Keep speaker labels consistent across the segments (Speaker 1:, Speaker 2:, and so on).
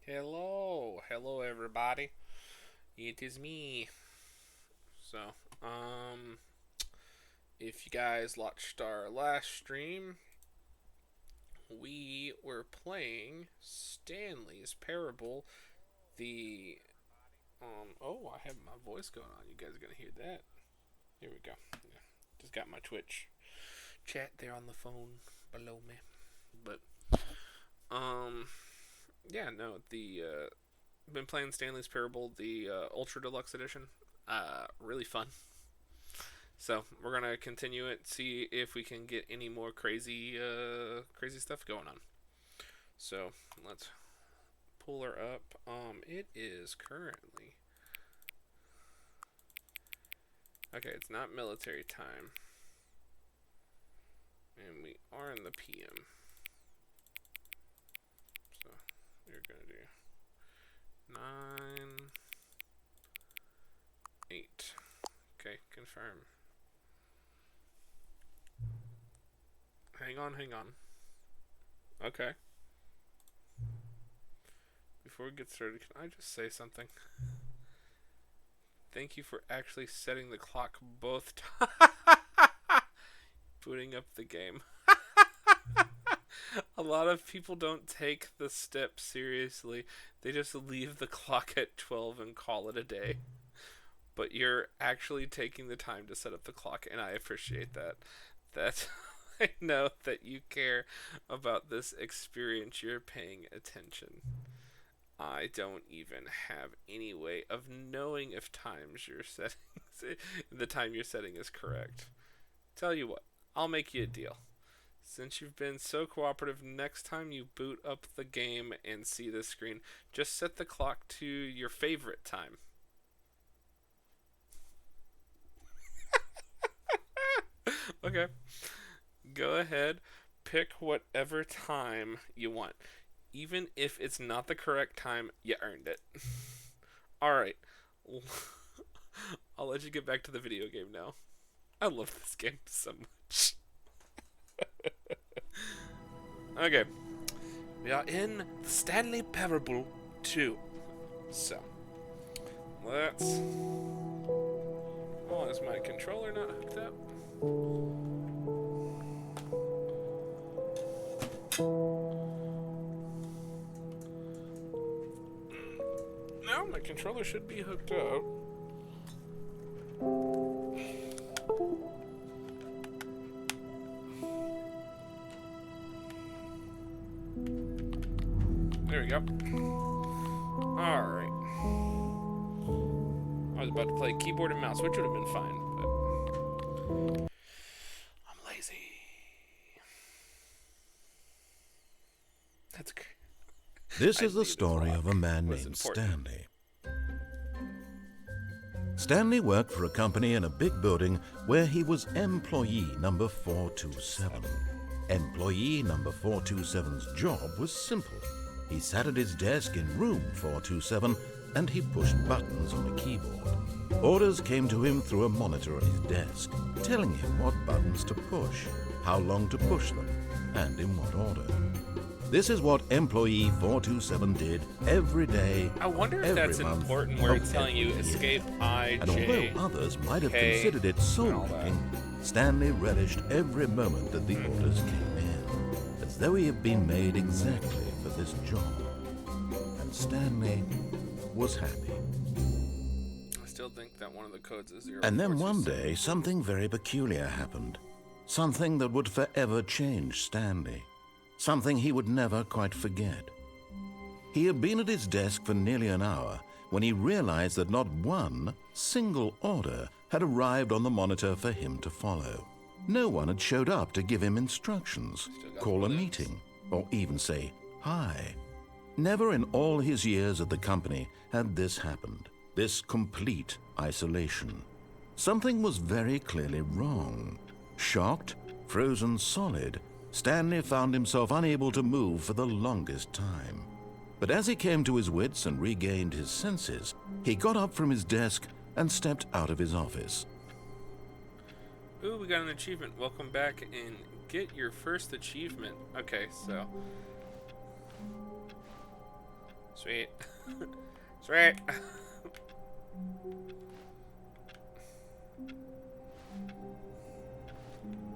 Speaker 1: Hello everybody. It is me. So, um, if you guys watched our last stream, we were playing Stanley's Parable. The oh, I have my voice going on. You guys are gonna hear that. Here we go. Yeah, just got my Twitch chat there on the phone below me. But um, yeah, no, the been playing Stanley's Parable, the Ultra Deluxe Edition. Really fun. So we're gonna continue it, see if we can get any more crazy stuff going on. So let's pull her up. It is currently okay. It's not military time, and we are in the PM. So we're gonna do 9, 8. Okay, confirm. Hang on. Okay. Before we get started, can I just say something? Thank you for actually setting the clock both times. Booting up the game. A lot of people don't take the step seriously. They just leave the clock at 12 and call it a day. But you're actually taking the time to set up the clock, and I appreciate that. That I know that you care about this experience. You're paying attention. I don't even have any way of knowing if the time you're setting is correct. Tell you what, I'll make you a deal. Since you've been so cooperative, next time you boot up the game and see this screen, just set the clock to your favorite time. Okay. Go ahead, pick whatever time you want. Even if it's not the correct time, you earned it. Alright. I'll let you get back to the video game now. I love this game so much. Okay. We are in the Stanley Parable 2. So, let's... Oh, is my controller not hooked up? No, my controller should be hooked up. There we go. Alright. I was about to play keyboard and mouse, which would have been fine, but I'm lazy. That's great.
Speaker 2: This is the story of a man named Stanley. Stanley worked for a company in a big building where he was employee number 427. Employee number 427's job was simple. He sat at his desk in room 427 and he pushed buttons on a keyboard. Orders came to him through a monitor at his desk, telling him what buttons to push, how long to push them, and in what order. This is what employee 427 did every day.
Speaker 1: I wonder if that's important where it's telling you escape I,
Speaker 2: and
Speaker 1: J,
Speaker 2: although others might have
Speaker 1: K,
Speaker 2: considered it soul-making, Stanley relished every moment that the orders came in, as though he had been made exactly for this job. And Stanley was happy.
Speaker 1: I still think that one of the codes is 0.
Speaker 2: And then one day, something very peculiar happened. Something that would forever change Stanley. Something he would never quite forget. He had been at his desk for nearly an hour when he realized that not one single order had arrived on the monitor for him to follow. No one had showed up to give him instructions, call a meeting, or even say hi. Never in all his years at the company had this happened, this complete isolation. Something was very clearly wrong. Shocked, frozen solid, Stanley found himself unable to move for the longest time. But as he came to his wits and regained his senses, he got up from his desk and stepped out of his office.
Speaker 1: Ooh, we got an achievement. Welcome back and get your first achievement. Okay, so Sweet. Sweet.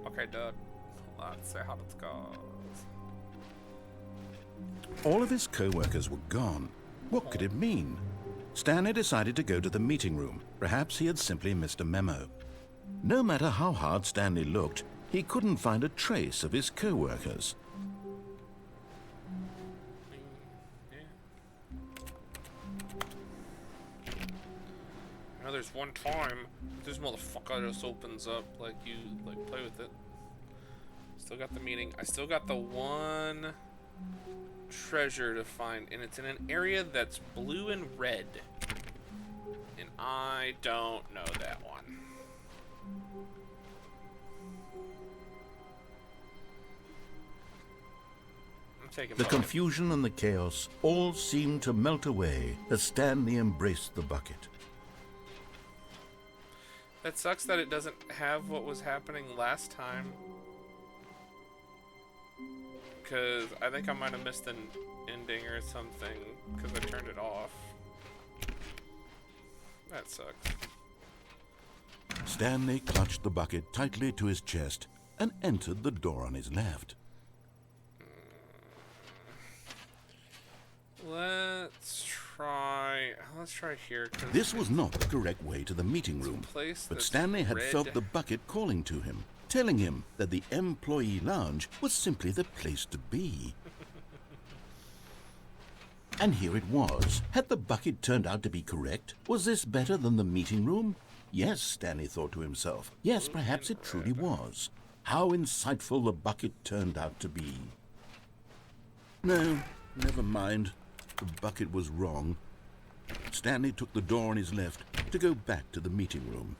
Speaker 1: Okay, Doug. Let's see how this goes.
Speaker 2: All of his co-workers were gone. What could it mean? Stanley decided to go to the meeting room. Perhaps he had simply missed a memo. No matter how hard Stanley looked, he couldn't find a trace of his co-workers.
Speaker 1: I know there's one time this motherfucker just opens up like you play with it. Still got the meeting. I still got the one treasure to find, and it's in an area that's blue and red. And I don't know that one.
Speaker 2: The confusion and the chaos all seemed to melt away as Stanley embraced the bucket.
Speaker 1: That sucks that it doesn't have what was happening last time. Because I think I might have missed an ending or something because I turned it off. That sucks.
Speaker 2: Stanley clutched the bucket tightly to his chest and entered the door on his left.
Speaker 1: Let's try here.
Speaker 2: This was not the correct way to the meeting room, but Stanley had felt the bucket calling to him, telling him that the employee lounge was simply the place to be. And here it was. Had the bucket turned out to be correct? Was this better than the meeting room? Yes, Stanley thought to himself. Yes, perhaps it truly was. How insightful the bucket turned out to be. No, never mind. The bucket was wrong. Stanley took the door on his left to go back to the meeting room.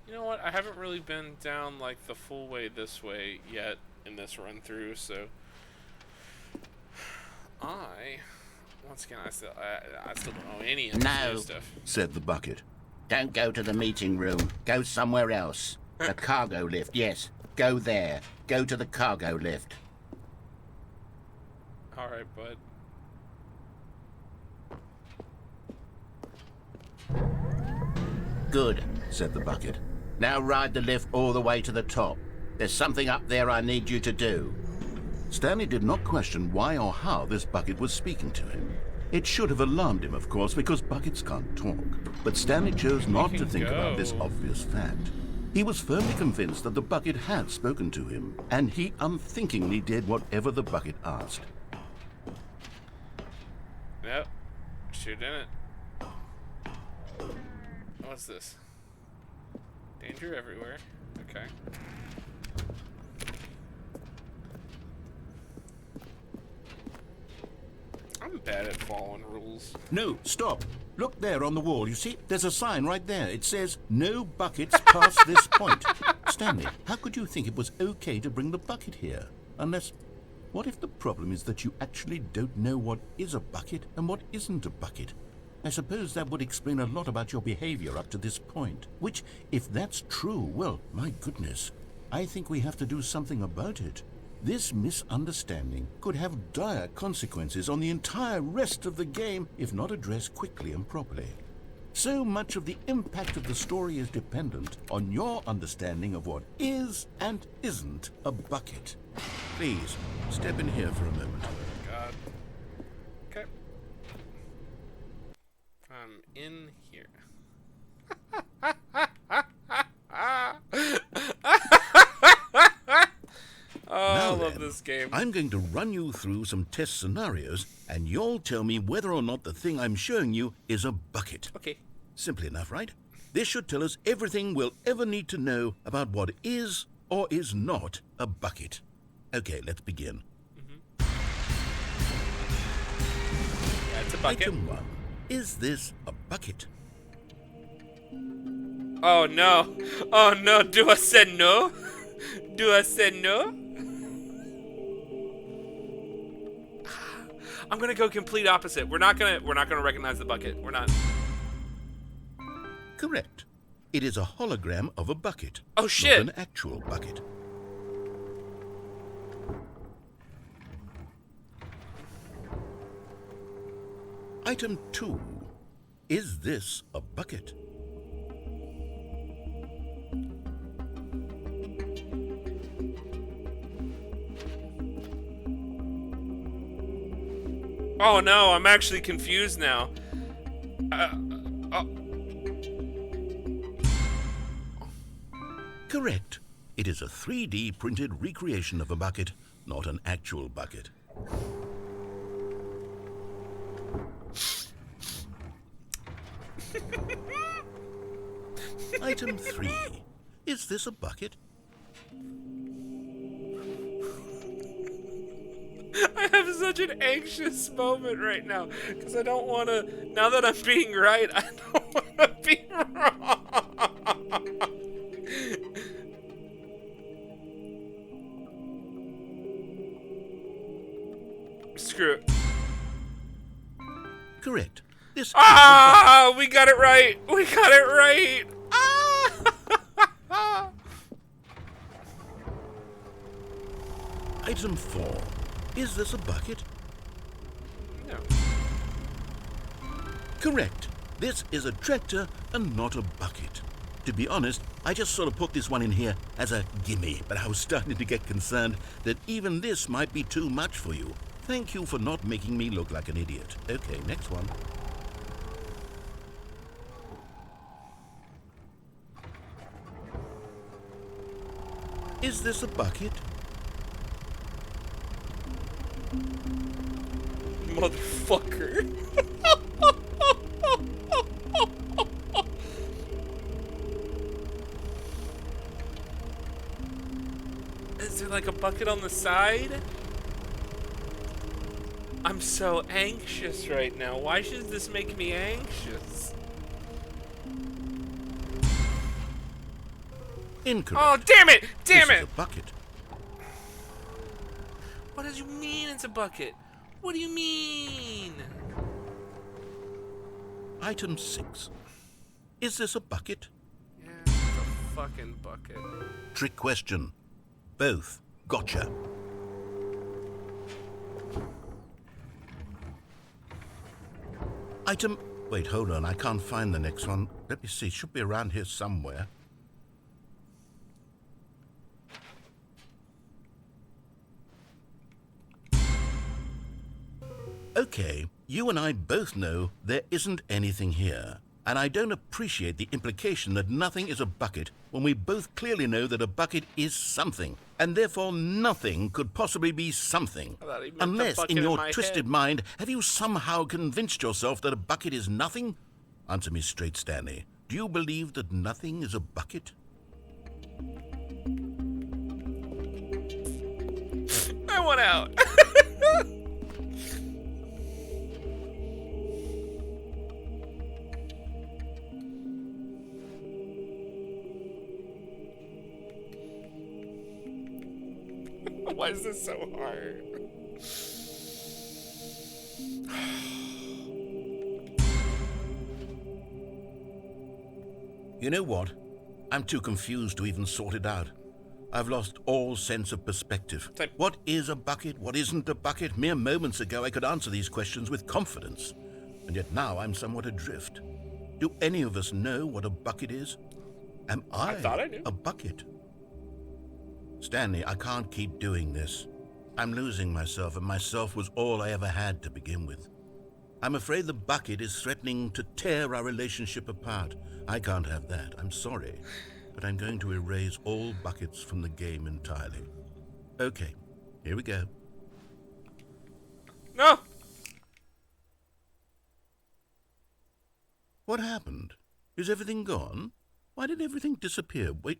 Speaker 1: You know what? I haven't really been down like the full way this way yet in this run through, so once again I still don't know any of this stuff.
Speaker 3: Said the bucket. Don't go to the meeting room. Go somewhere else. The cargo lift, yes. Go there. Go to the cargo lift.
Speaker 1: Alright, bud.
Speaker 3: Good, said the bucket. Now ride the lift all the way to the top. There's something up there I need you to do.
Speaker 2: Stanley did not question why or how this bucket was speaking to him. It should have alarmed him, of course, because buckets can't talk. But Stanley chose not to think about this obvious fact. He was firmly convinced that the bucket had spoken to him, and he unthinkingly did whatever the bucket asked.
Speaker 1: Yep. Sure didn't. What's this? Danger everywhere. Okay. I'm bad at following rules.
Speaker 2: No, stop. Look there on the wall. You see, there's a sign right there. It says, no buckets past this point. Stanley, how could you think it was okay to bring the bucket here? Unless, what if the problem is that you actually don't know what is a bucket and what isn't a bucket? I suppose that would explain a lot about your behavior up to this point. Which, if that's true, well, my goodness, I think we have to do something about it. This misunderstanding could have dire consequences on the entire rest of the game if not addressed quickly and properly. So much of the impact of the story is dependent on your understanding of what is and isn't a bucket. Please, step in here for a moment.
Speaker 1: God. Okay. I'm in here. Oh, I love this game.
Speaker 2: I'm going to run you through some test scenarios, and you'll tell me whether or not the thing I'm showing you is a bucket.
Speaker 1: Okay.
Speaker 2: Simple enough, right? This should tell us everything we'll ever need to know about what is or is not a bucket. Okay, let's begin.
Speaker 1: That's a bucket.
Speaker 2: Item 1. Is this a bucket?
Speaker 1: Oh, no. Oh, no. Do I say no? Do I say no? I'm gonna go complete opposite. We're not gonna recognize the bucket. We're not.
Speaker 2: Correct. It is a hologram of a bucket.
Speaker 1: Oh shit!
Speaker 2: Not an actual bucket. Item 2. Is this a bucket?
Speaker 1: Oh no, I'm actually confused now.
Speaker 2: Correct. It is a 3D printed recreation of a bucket, not an actual bucket. Item 3. Is this a bucket?
Speaker 1: I have such an anxious moment right now because I don't want to. Now that I'm being right, I don't want to be wrong. Screw it.
Speaker 2: Correct. This is
Speaker 1: Ah, we got it right. We got it right. Ah.
Speaker 2: Item 4. Is this a bucket?
Speaker 1: No.
Speaker 2: Correct. This is a tractor and not a bucket. To be honest, I just sort of put this one in here as a gimme, but I was starting to get concerned that even this might be too much for you. Thank you for not making me look like an idiot. Okay, next one. Is this a bucket?
Speaker 1: Motherfucker. Is there like a bucket on the side? I'm so anxious right now. Why should this make me anxious?
Speaker 2: Incorrect.
Speaker 1: Oh, damn it! Damn
Speaker 2: This
Speaker 1: it!
Speaker 2: is a bucket.
Speaker 1: What does you mean it's a bucket? What do you mean?
Speaker 2: Item 6. Is this a bucket?
Speaker 1: Yeah, it's a fucking bucket.
Speaker 2: Trick question. Both. Gotcha. Item... Wait, hold on. I can't find the next one. Let me see. It should be around here somewhere. Okay, you and I both know there isn't anything here. And I don't appreciate the implication that nothing is a bucket when we both clearly know that a bucket is something. And therefore nothing could possibly be something.
Speaker 1: I thought he meant the
Speaker 2: Unless,
Speaker 1: bucket
Speaker 2: in
Speaker 1: in
Speaker 2: your
Speaker 1: my
Speaker 2: twisted
Speaker 1: head.
Speaker 2: mind, have you somehow convinced yourself that a bucket is nothing? Answer me straight, Stanley. Do you believe that nothing is a bucket?
Speaker 1: I want out. Why is this so hard?
Speaker 2: You know what? I'm too confused to even sort it out. I've lost all sense of perspective.
Speaker 1: Same.
Speaker 2: What is a bucket? What isn't a bucket? Mere moments ago I could answer these questions with confidence. And yet now I'm somewhat adrift. Do any of us know what a bucket is? Am I
Speaker 1: thought I knew.
Speaker 2: a bucket? Stanley, I can't keep doing this. I'm losing myself, and myself was all I ever had to begin with. I'm afraid the bucket is threatening to tear our relationship apart. I can't have that. I'm sorry. But I'm going to erase all buckets from the game entirely. Okay, here we go.
Speaker 1: No.
Speaker 2: What happened? Is everything gone? Why did everything disappear? Wait,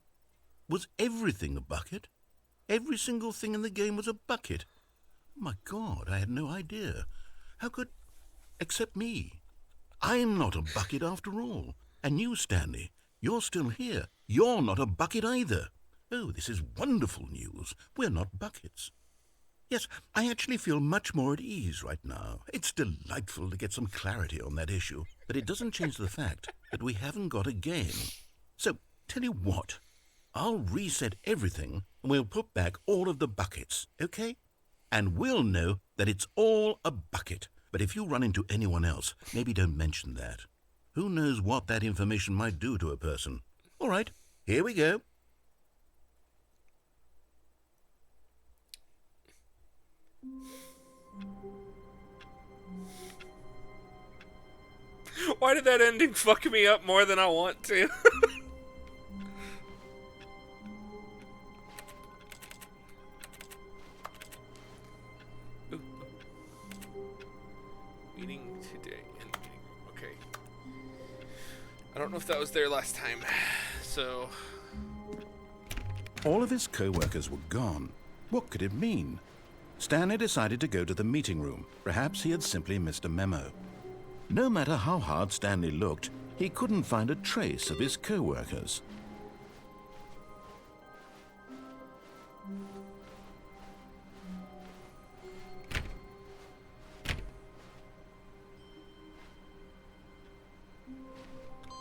Speaker 2: was everything a bucket? Every single thing in the game was a bucket. Oh my God, I had no idea. How could... Except me. I'm not a bucket after all. And you, Stanley, you're still here. You're not a bucket either. Oh, this is wonderful news. We're not buckets. Yes, I actually feel much more at ease right now. It's delightful to get some clarity on that issue, but it doesn't change the fact that we haven't got a game. So, tell you what, I'll reset everything and we'll put back all of the buckets, okay? And we'll know that it's all a bucket. But if you run into anyone else, maybe don't mention that. Who knows what that information might do to a person? All right, here we go.
Speaker 1: Why did that ending fuck me up more than I want to? Meeting today. Okay. I don't know if that was there last time. So...
Speaker 2: All of his co-workers were gone. What could it mean? Stanley decided to go to the meeting room. Perhaps he had simply missed a memo. No matter how hard Stanley looked, he couldn't find a trace of his co-workers.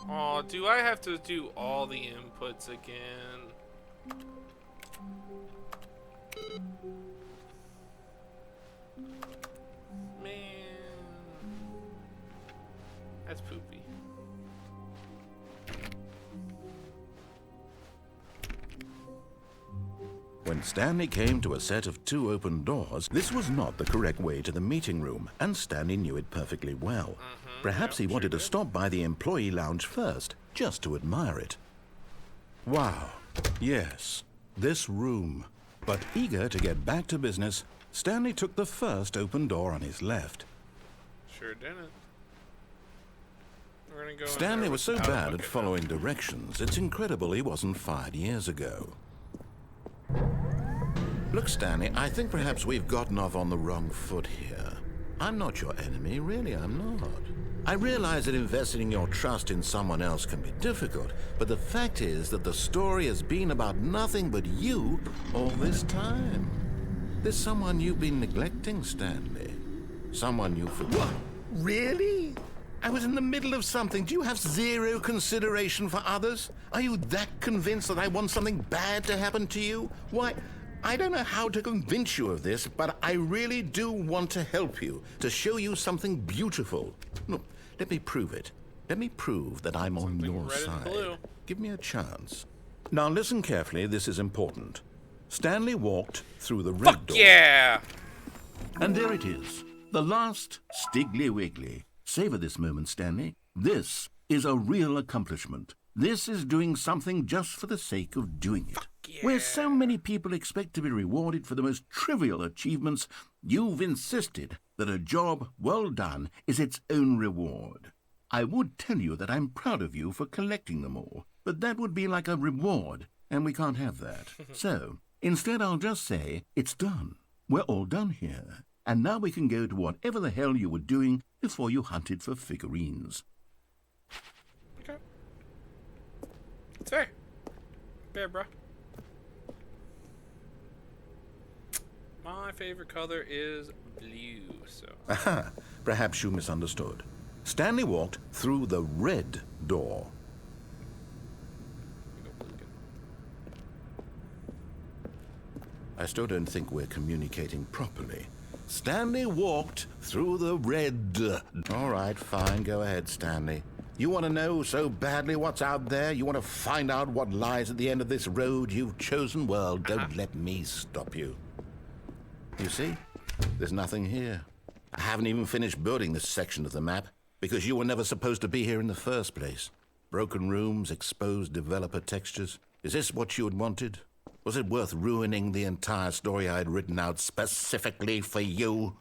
Speaker 1: Oh, do I have to do all the inputs again? Man. That's poopy.
Speaker 2: When Stanley came to a set of 2 open doors, this was not the correct way to the meeting room, and Stanley knew it perfectly well. Perhaps he wanted to stop by the employee lounge first, just to admire it. Wow, yes, this room. But eager to get back to business, Stanley took the first open door on his left.
Speaker 1: Sure didn't. We're gonna go
Speaker 2: Stanley was so bad at following directions, it's incredible he wasn't fired years ago. Look, Stanley, I think perhaps we've gotten off on the wrong foot here. I'm not your enemy, really, I'm not. I realize that investing your trust in someone else can be difficult, but the fact is that the story has been about nothing but you all this time. There's someone you've been neglecting, Stanley. Someone you forgot. What? Really? I was in the middle of something. Do you have zero consideration for others? Are you that convinced that I want something bad to happen to you? Why, I don't know how to convince you of this, but I really do want to help you, to show you something beautiful. Look, let me prove it. Let me prove that I'm on your side. Give me a chance. Now listen carefully, this is important. Stanley walked through the red door.
Speaker 1: Yeah!
Speaker 2: And there it is, the last Stiggly Wiggly. Savor this moment, Stanley. This is a real accomplishment. This is doing something just for the sake of doing it.
Speaker 1: Yeah.
Speaker 2: Where so many people expect to be rewarded for the most trivial achievements, you've insisted that a job well done is its own reward. I would tell you that I'm proud of you for collecting them all, but that would be like a reward, and we can't have that. So, instead I'll just say, it's done. We're all done here. And now we can go to whatever the hell you were doing before you hunted for figurines.
Speaker 1: Okay. It's fair. Fair, bro. My favorite color is blue, so...
Speaker 2: Aha! Perhaps you misunderstood. Stanley walked through the red door. I still don't think we're communicating properly. Stanley walked through the red... All right, fine. Go ahead, Stanley. You want to know so badly what's out there? You want to find out what lies at the end of this road you've chosen? Well, don't let me stop you. You see? There's nothing here. I haven't even finished building this section of the map because you were never supposed to be here in the first place. Broken rooms, exposed developer textures. Is this what you had wanted? Was it worth ruining the entire story I had written out specifically for you?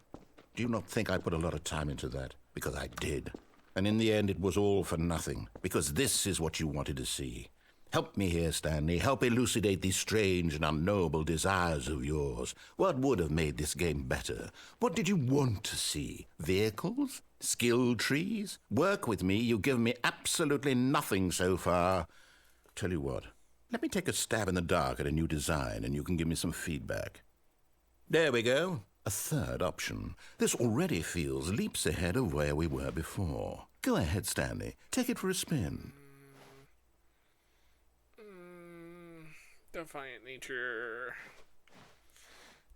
Speaker 2: Do you not think I put a lot of time into that? Because I did. And in the end, it was all for nothing. Because this is what you wanted to see. Help me here, Stanley. Help elucidate these strange and unknowable desires of yours. What would have made this game better? What did you want to see? Vehicles? Skill trees? Work with me. You've given me absolutely nothing so far. Tell you what. Let me take a stab in the dark at a new design, and you can give me some feedback. There we go. A third option. This already feels leaps ahead of where we were before. Go ahead, Stanley. Take it for a spin.
Speaker 1: Defiant nature.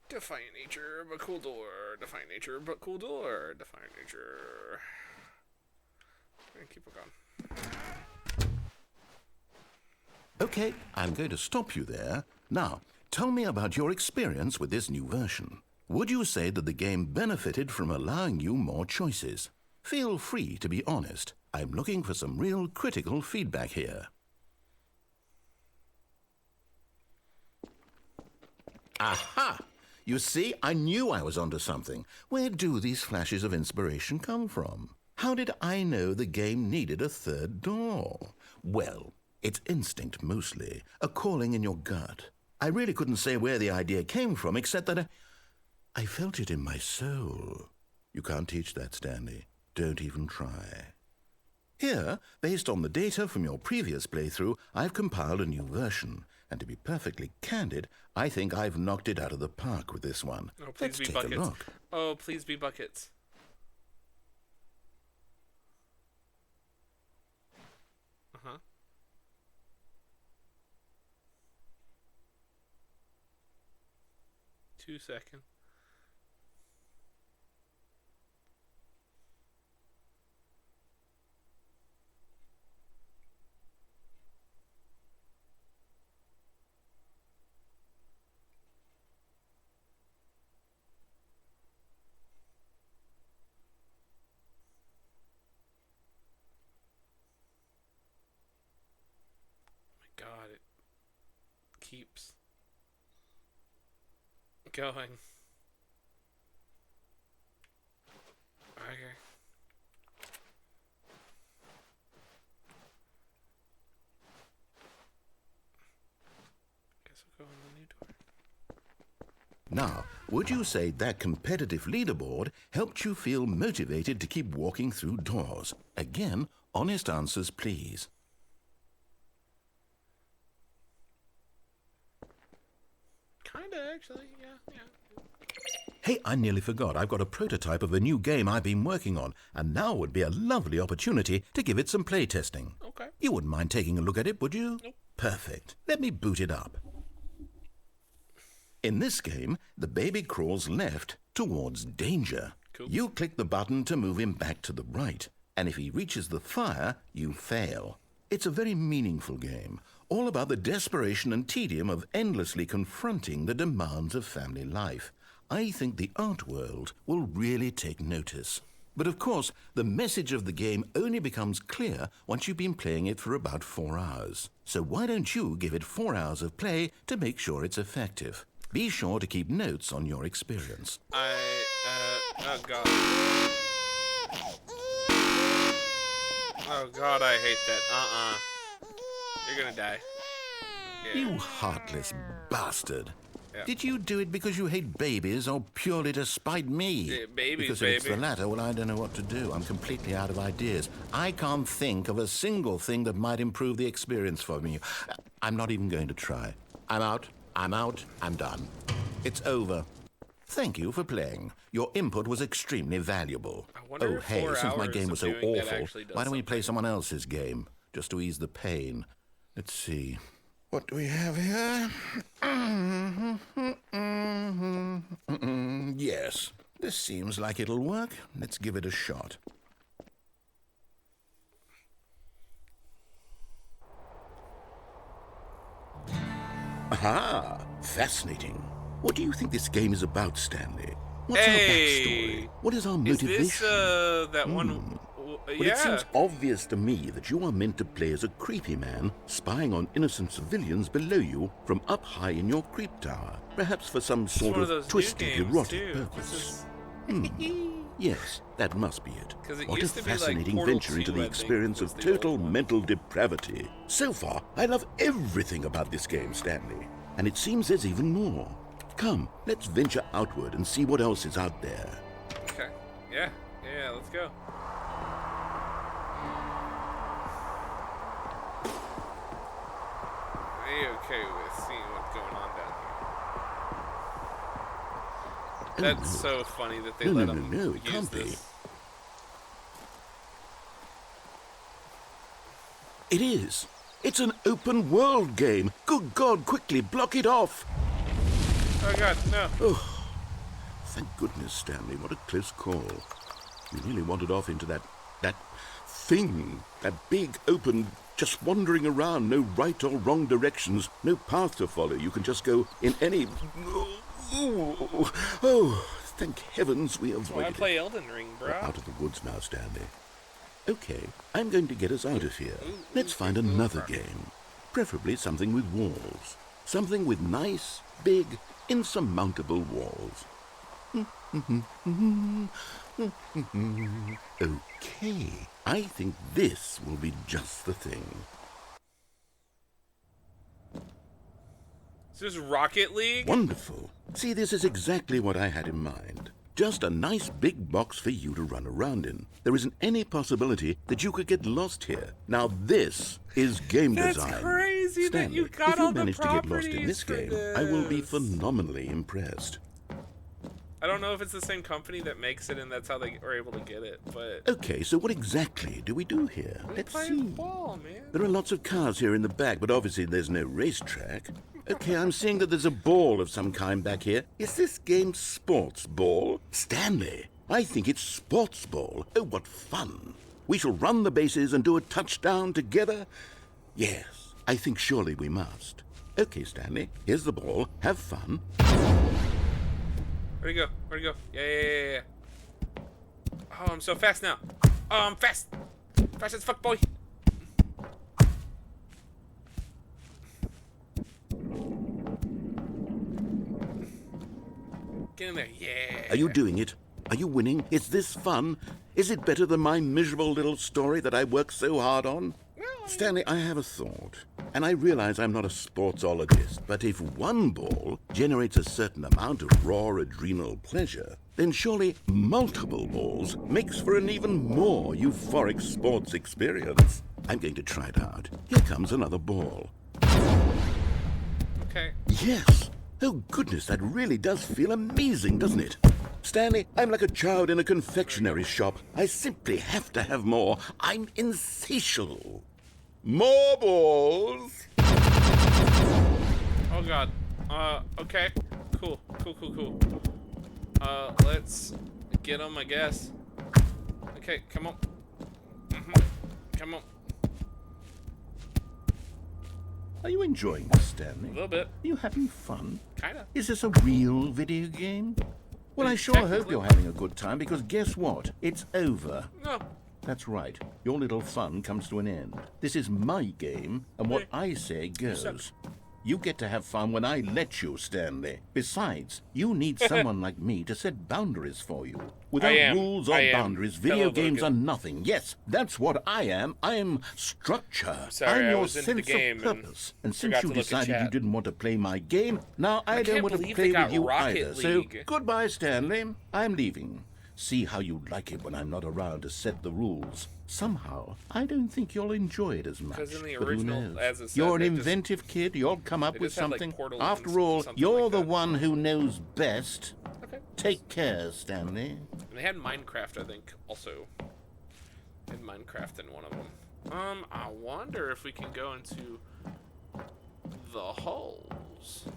Speaker 1: Defiant nature, but cool door. Defiant nature, but cool door. Defiant nature. And keep it going.
Speaker 2: Okay, I'm going to stop you there. Now, tell me about your experience with this new version. Would you say that the game benefited from allowing you more choices? Feel free to be honest. I'm looking for some real critical feedback here. Aha! You see, I knew I was onto something. Where do these flashes of inspiration come from? How did I know the game needed a third door? Well, it's instinct mostly, a calling in your gut. I really couldn't say where the idea came from, except that I felt it in my soul. You can't teach that, Stanley. Don't even try. Here, based on the data from your previous playthrough, I've compiled a new version. And to be perfectly candid, I think I've knocked it out of the park with this one.
Speaker 1: Oh, please
Speaker 2: Let's
Speaker 1: be
Speaker 2: take
Speaker 1: buckets.
Speaker 2: a look.
Speaker 1: Oh, please be buckets. Uh-huh. Two seconds. God, it keeps going. Okay. Guess we'll go in the new door.
Speaker 2: Now, would you say that competitive leaderboard helped you feel motivated to keep walking through doors? Again, honest answers, please.
Speaker 1: Kinda, actually, yeah.
Speaker 2: Hey, I nearly forgot. I've got a prototype of a new game I've been working on, and now would be a lovely opportunity to give it some playtesting.
Speaker 1: Okay.
Speaker 2: You wouldn't mind taking a look at it, would you?
Speaker 1: Nope.
Speaker 2: Perfect. Let me boot it up. In this game, the baby crawls left towards danger.
Speaker 1: Cool.
Speaker 2: You click the button to move him back to the right, and if he reaches the fire, you fail. It's a very meaningful game, all about the desperation and tedium of endlessly confronting the demands of family life. I think the art world will really take notice. But of course, the message of the game only becomes clear once you've been playing it for about 4 hours. So why don't you give it 4 hours of play to make sure it's effective? Be sure to keep notes on your experience.
Speaker 1: Oh god. Oh god, I hate that. You're gonna die. Yeah.
Speaker 2: You heartless bastard.
Speaker 1: Yeah.
Speaker 2: Did you do it because you hate babies or purely to spite me?
Speaker 1: Yeah, babies,
Speaker 2: because if it's
Speaker 1: baby.
Speaker 2: the latter, well, I don't know what to do. I'm completely out of ideas. I can't think of a single thing that might improve the experience for me. I'm not even going to try. I'm out. I'm done. It's over. Thank you for playing. Your input was extremely valuable.
Speaker 1: I wonder
Speaker 2: Oh,
Speaker 1: if
Speaker 2: hey,
Speaker 1: 4
Speaker 2: since my
Speaker 1: hours
Speaker 2: game
Speaker 1: of
Speaker 2: was so
Speaker 1: doing that
Speaker 2: awful,
Speaker 1: actually does
Speaker 2: why don't we play
Speaker 1: something.
Speaker 2: someone else's game, just to ease the pain? Let's see. What do we have here? Yes, this seems like it'll work. Let's give it a shot. Aha! Fascinating. What do you think this game is about, Stanley? What's our backstory? What is our
Speaker 1: Is
Speaker 2: motivation?
Speaker 1: this, that one?
Speaker 2: Well,
Speaker 1: Yeah.
Speaker 2: it seems obvious to me that you are meant to play as a creepy man spying on innocent civilians below you from up high in your creep tower, perhaps for some
Speaker 1: It's
Speaker 2: sort
Speaker 1: one
Speaker 2: of
Speaker 1: those new
Speaker 2: twisted,
Speaker 1: games,
Speaker 2: erotic
Speaker 1: too.
Speaker 2: purpose.
Speaker 1: This
Speaker 2: Yes, that must be it.
Speaker 1: 'Cause it
Speaker 2: What a
Speaker 1: used to be like
Speaker 2: fascinating
Speaker 1: Portal
Speaker 2: venture into
Speaker 1: 2,
Speaker 2: the
Speaker 1: I think,
Speaker 2: experience
Speaker 1: was
Speaker 2: of
Speaker 1: the old
Speaker 2: total
Speaker 1: one.
Speaker 2: mental depravity. So far, I love everything about this game, Stanley. And it seems there's even more. Come, let's venture outward and see what else is out there.
Speaker 1: Okay. Yeah. Yeah. Let's go. Are you okay with seeing what's going on down here? That's so funny that they
Speaker 2: No,
Speaker 1: let
Speaker 2: no,
Speaker 1: them
Speaker 2: no, it
Speaker 1: use
Speaker 2: can't be.
Speaker 1: this.
Speaker 2: It is. It's an open world game. Good God, quickly block it off.
Speaker 1: Oh god, no.
Speaker 2: Oh, thank goodness, Stanley. What a close call. You nearly wandered off into that thing. That big, open, just wandering around. No right or wrong directions. No path to follow. You can just go in any... Oh, thank heavens we avoided
Speaker 1: I play Elden Ring, bro.
Speaker 2: We're out of the woods now, Stanley. Okay, I'm going to get us out of here. Let's find another game. Preferably something with walls. Something with nice, big, insurmountable walls. Okay, I think this will be just the thing.
Speaker 1: Is this Rocket League?
Speaker 2: Wonderful. See, this is exactly what I had in mind. Just a nice big box for you to run around in. There isn't any possibility that you could get lost here. Now this is game design.
Speaker 1: That's crazy
Speaker 2: Stanley,
Speaker 1: that you got
Speaker 2: if you
Speaker 1: all the
Speaker 2: manage to get lost in
Speaker 1: properties
Speaker 2: this
Speaker 1: for
Speaker 2: game, I will be
Speaker 1: this.
Speaker 2: phenomenally impressed.
Speaker 1: I don't know if it's the same company that makes it and that's how they were able to get it, but...
Speaker 2: Okay, so what exactly do we do here? Let's
Speaker 1: play
Speaker 2: see.
Speaker 1: ball, man.
Speaker 2: There are lots of cars here in the back, but obviously there's no racetrack. Okay, I'm seeing that there's a ball of some kind back here. Is this game sports ball? Stanley, I think it's sports ball. Oh, what fun. We shall run the bases and do a touchdown together? Yes, I think surely we must. Okay, Stanley, here's the ball. Have fun.
Speaker 1: Where'd he go? Where'd he go? Yeah. Oh, I'm so fast now. Oh, I'm fast. Fast as fuck, boy. Get in there. Yeah.
Speaker 2: Are you doing it? Are you winning? Is this fun? Is it better than my miserable little story that I worked so hard on? Stanley, I have a thought, and I realize I'm not a sportsologist, but if one ball generates a certain amount of raw adrenal pleasure, then surely multiple balls makes for an even more euphoric sports experience. I'm going to try it out. Here comes another ball.
Speaker 1: Okay.
Speaker 2: Yes! Oh goodness, that really does feel amazing, doesn't it? Stanley, I'm like a child in a confectionery shop. I simply have to have more. I'm insatiable. More balls!
Speaker 1: Oh god. Okay. Cool. Let's get them, I guess. Okay, come on. Come on.
Speaker 2: Are you enjoying this, Stanley?
Speaker 1: A little bit.
Speaker 2: Are you having fun?
Speaker 1: Kinda.
Speaker 2: Is this a real video game? Well, I sure hope you're having a good time, because guess what? It's over.
Speaker 1: No.
Speaker 2: That's right. Your little fun comes to an end. This is my game, and what I say goes. You get to have fun when I let you, Stanley. Besides, you need someone like me to set boundaries for you. Without rules or boundaries, video games are nothing. Yes, that's what I am. I'm structure.
Speaker 1: Sorry,
Speaker 2: I'm
Speaker 1: I
Speaker 2: your
Speaker 1: was into the
Speaker 2: sense
Speaker 1: game
Speaker 2: of purpose. And since
Speaker 1: forgot
Speaker 2: you
Speaker 1: to look at
Speaker 2: decided you
Speaker 1: chat.
Speaker 2: didn't want to play my game, now I don't
Speaker 1: can't
Speaker 2: want to
Speaker 1: believe
Speaker 2: play
Speaker 1: they got
Speaker 2: with you
Speaker 1: Rocket
Speaker 2: either. So,
Speaker 1: League.
Speaker 2: goodbye, Stanley. I'm leaving. See how you like it when I'm not around to set the rules. Somehow, I don't think you'll enjoy it as much.
Speaker 1: 'Cause in the
Speaker 2: but who
Speaker 1: original,
Speaker 2: knows?
Speaker 1: as it said,
Speaker 2: You're an
Speaker 1: they just-
Speaker 2: inventive kid. You'll come up
Speaker 1: they
Speaker 2: with
Speaker 1: just had, like,
Speaker 2: something.
Speaker 1: portals
Speaker 2: After
Speaker 1: and
Speaker 2: all,
Speaker 1: something
Speaker 2: you're
Speaker 1: like
Speaker 2: the
Speaker 1: that.
Speaker 2: one who knows best.
Speaker 1: Okay.
Speaker 2: Take care, Stanley.
Speaker 1: And they had Minecraft, I think, also. They had Minecraft in one of them. I wonder if we can go into the holes.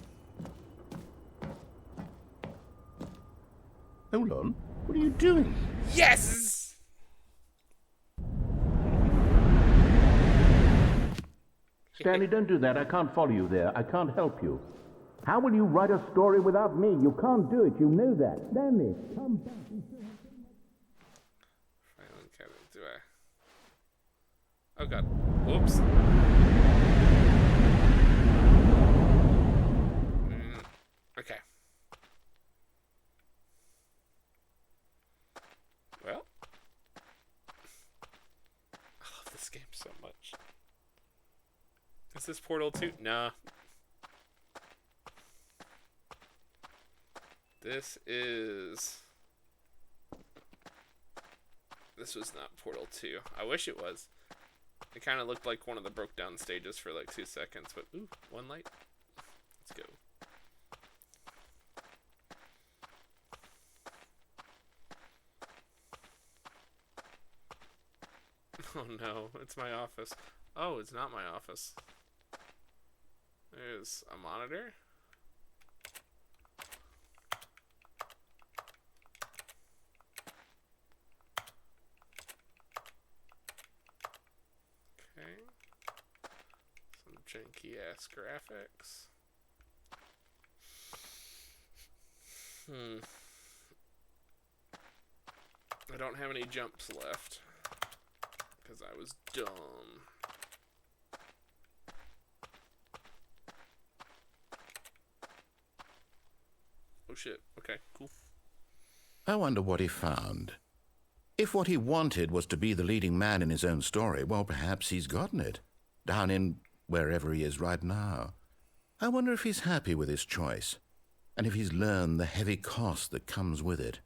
Speaker 2: Hold on. What are you doing?
Speaker 1: Yes!
Speaker 2: Stanley, don't do that. I can't follow you there. I can't help you. How will you write a story without me? You can't do it. You know that. Stanley, come back.
Speaker 1: Do I? Oh god. Whoops. Okay. Well. I love this game so much. Is this Portal 2? Nah. This was not Portal 2. I wish it was. It kind of looked like one of the broke down stages for like 2 seconds, but ooh, one light. Let's go. Oh no, it's my office. Oh, it's not my office. There's a monitor. FPS graphics. I don't have any jumps left. Because I was dumb. Oh shit. Okay, cool.
Speaker 2: I wonder what he found. If what he wanted was to be the leading man in his own story, well, perhaps he's gotten it. Down in wherever he is right now. I wonder if he's happy with his choice, and if he's learned the heavy cost that comes with it.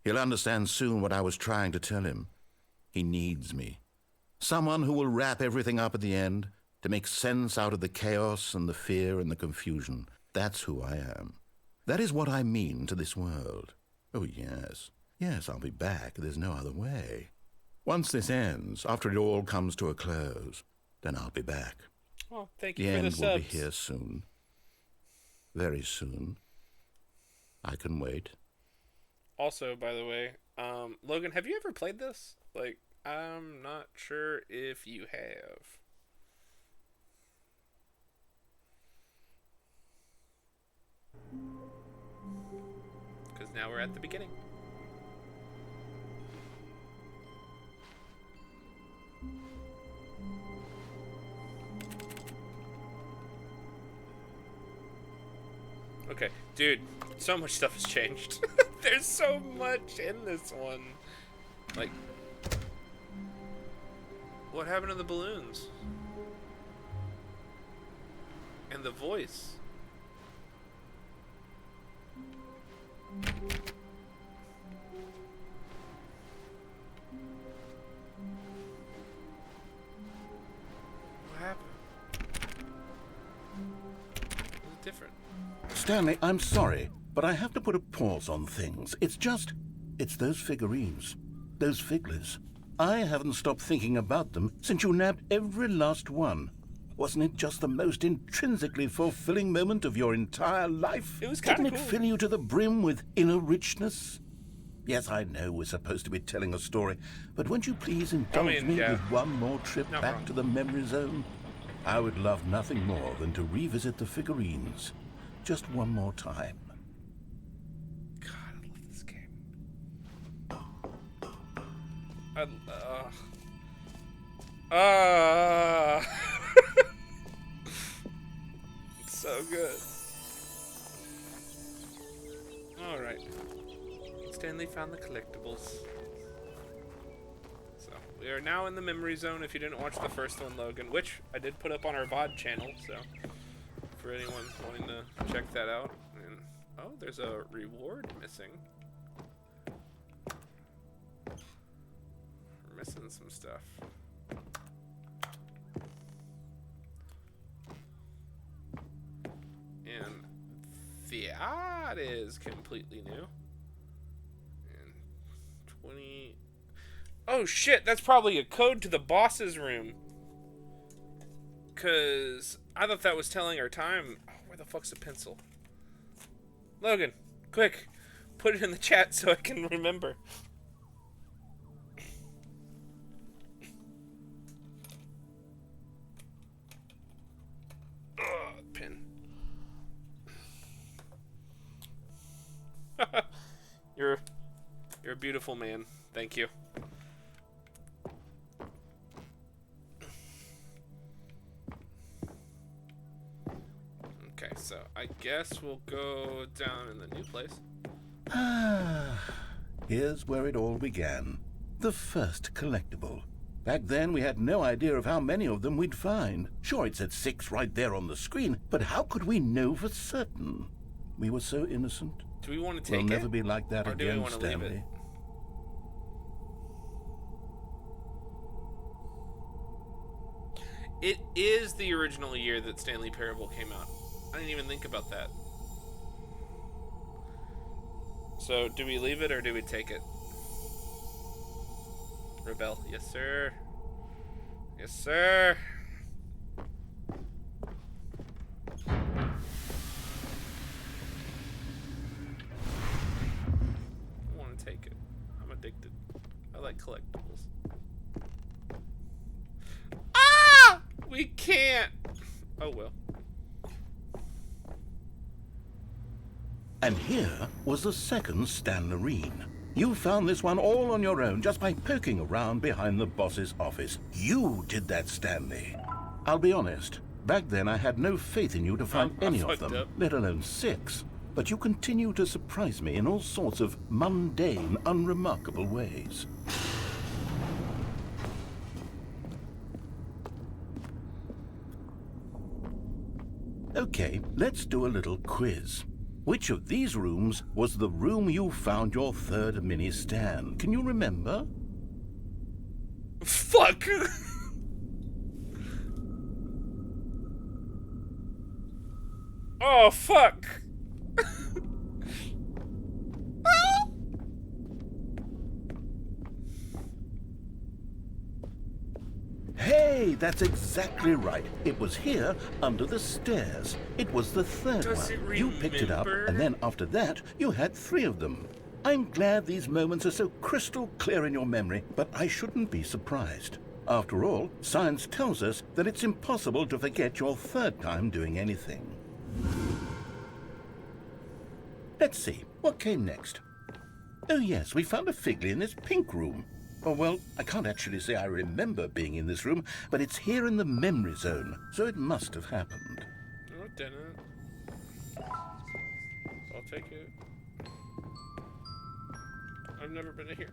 Speaker 2: He'll understand soon what I was trying to tell him. He needs me. Someone who will wrap everything up at the end, to make sense out of the chaos and the fear and the confusion. That's who I am. That is what I mean to this world. Oh, yes. Yes, I'll be back. There's no other way. Once this ends, after it all comes to a close, then I'll be back.
Speaker 1: Oh, thank you
Speaker 2: the
Speaker 1: for the
Speaker 2: end
Speaker 1: subs.
Speaker 2: will be here soon. Very soon. I can wait.
Speaker 1: Also, by the way, Logan, have you ever played this? Like, I'm not sure if you have. Because now we're at the beginning. Okay, dude, so much stuff has changed. There's so much in this one. Like, what happened to the balloons? And the voice? What happened? Was it different?
Speaker 2: Stanley, I'm sorry, but I have to put a pause on things. It's those figurines, those figglers. I haven't stopped thinking about them since you nabbed every last one. Wasn't it just the most intrinsically fulfilling moment of your entire life?
Speaker 1: It was kind of
Speaker 2: Didn't
Speaker 1: cool.
Speaker 2: it fill you to the brim with inner richness? Yes, I know we're supposed to be telling a story, but won't you please indulge me
Speaker 1: yeah.
Speaker 2: with one more trip
Speaker 1: Not
Speaker 2: back
Speaker 1: wrong.
Speaker 2: to the memory zone? I would love nothing more than to revisit the figurines. Just one more time.
Speaker 1: God, I love this game. It's so good. Alright. Stanley found the collectibles. So, we are now in the memory zone if you didn't watch the first one, Logan, which I did put up on our VOD channel, so for anyone wanting to check that out. And oh, there's a reward missing. We're missing some stuff. And that is completely new. And 20. Oh shit, that's probably a code to the boss's room. Cause I thought that was telling our time. Oh, where the fuck's the pencil? Logan, quick, put it in the chat so I can remember. Pen. You're a beautiful man. Thank you. Okay, so I guess we'll go down in the new place.
Speaker 2: Ah, here's where it all began. The first collectible. Back then, we had no idea of how many of them we'd find. Sure, it said 6 right there on the screen, but how could we know for certain? We were so innocent.
Speaker 1: Do we want to take
Speaker 2: We'll
Speaker 1: it?
Speaker 2: never be like that
Speaker 1: Or do we
Speaker 2: again,
Speaker 1: want to leave it?
Speaker 2: Stanley.
Speaker 1: It is the original year that Stanley Parable came out. I didn't even think about that. So, do we leave it or do we take it? Rebel. Yes, sir. Yes, sir. I want to take it. I'm addicted. I like collectibles. Ah! We can't. Oh well.
Speaker 2: And here was the second Stanley. You found this one all on your own just by poking around behind the boss's office. You did that, Stanley. I'll be honest, back then I had no faith in you to find any of them, let alone 6. But you continue to surprise me in all sorts of mundane, unremarkable ways. Okay, let's do a little quiz. Which of these rooms was the room you found your third mini Stan? Can you remember?
Speaker 1: Fuck! Oh, fuck!
Speaker 2: Hey, that's exactly right. It was here, under the stairs. It was the third
Speaker 1: Does
Speaker 2: one.
Speaker 1: it
Speaker 2: You picked it up,
Speaker 1: remember?
Speaker 2: and then after that, you had 3 of them. I'm glad these moments are so crystal clear in your memory, but I shouldn't be surprised. After all, science tells us that it's impossible to forget your third time doing anything. Let's see, what came next? Oh yes, we found a Figley in this pink room. Oh, well, I can't actually say I remember being in this room, but it's here in the memory zone, so it must have happened.
Speaker 1: No, it didn't. I'll take it. I've never been in here.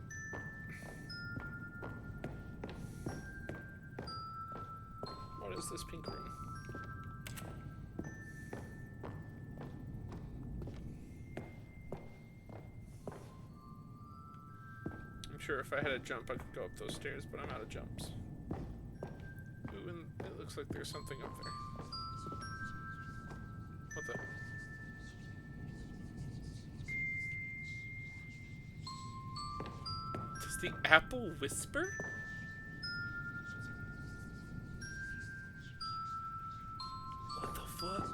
Speaker 1: What is this pink room? I'm sure if I had a jump, I could go up those stairs, but I'm out of jumps. Ooh, and it looks like there's something up there. What the? Does the apple whisper? What the fuck?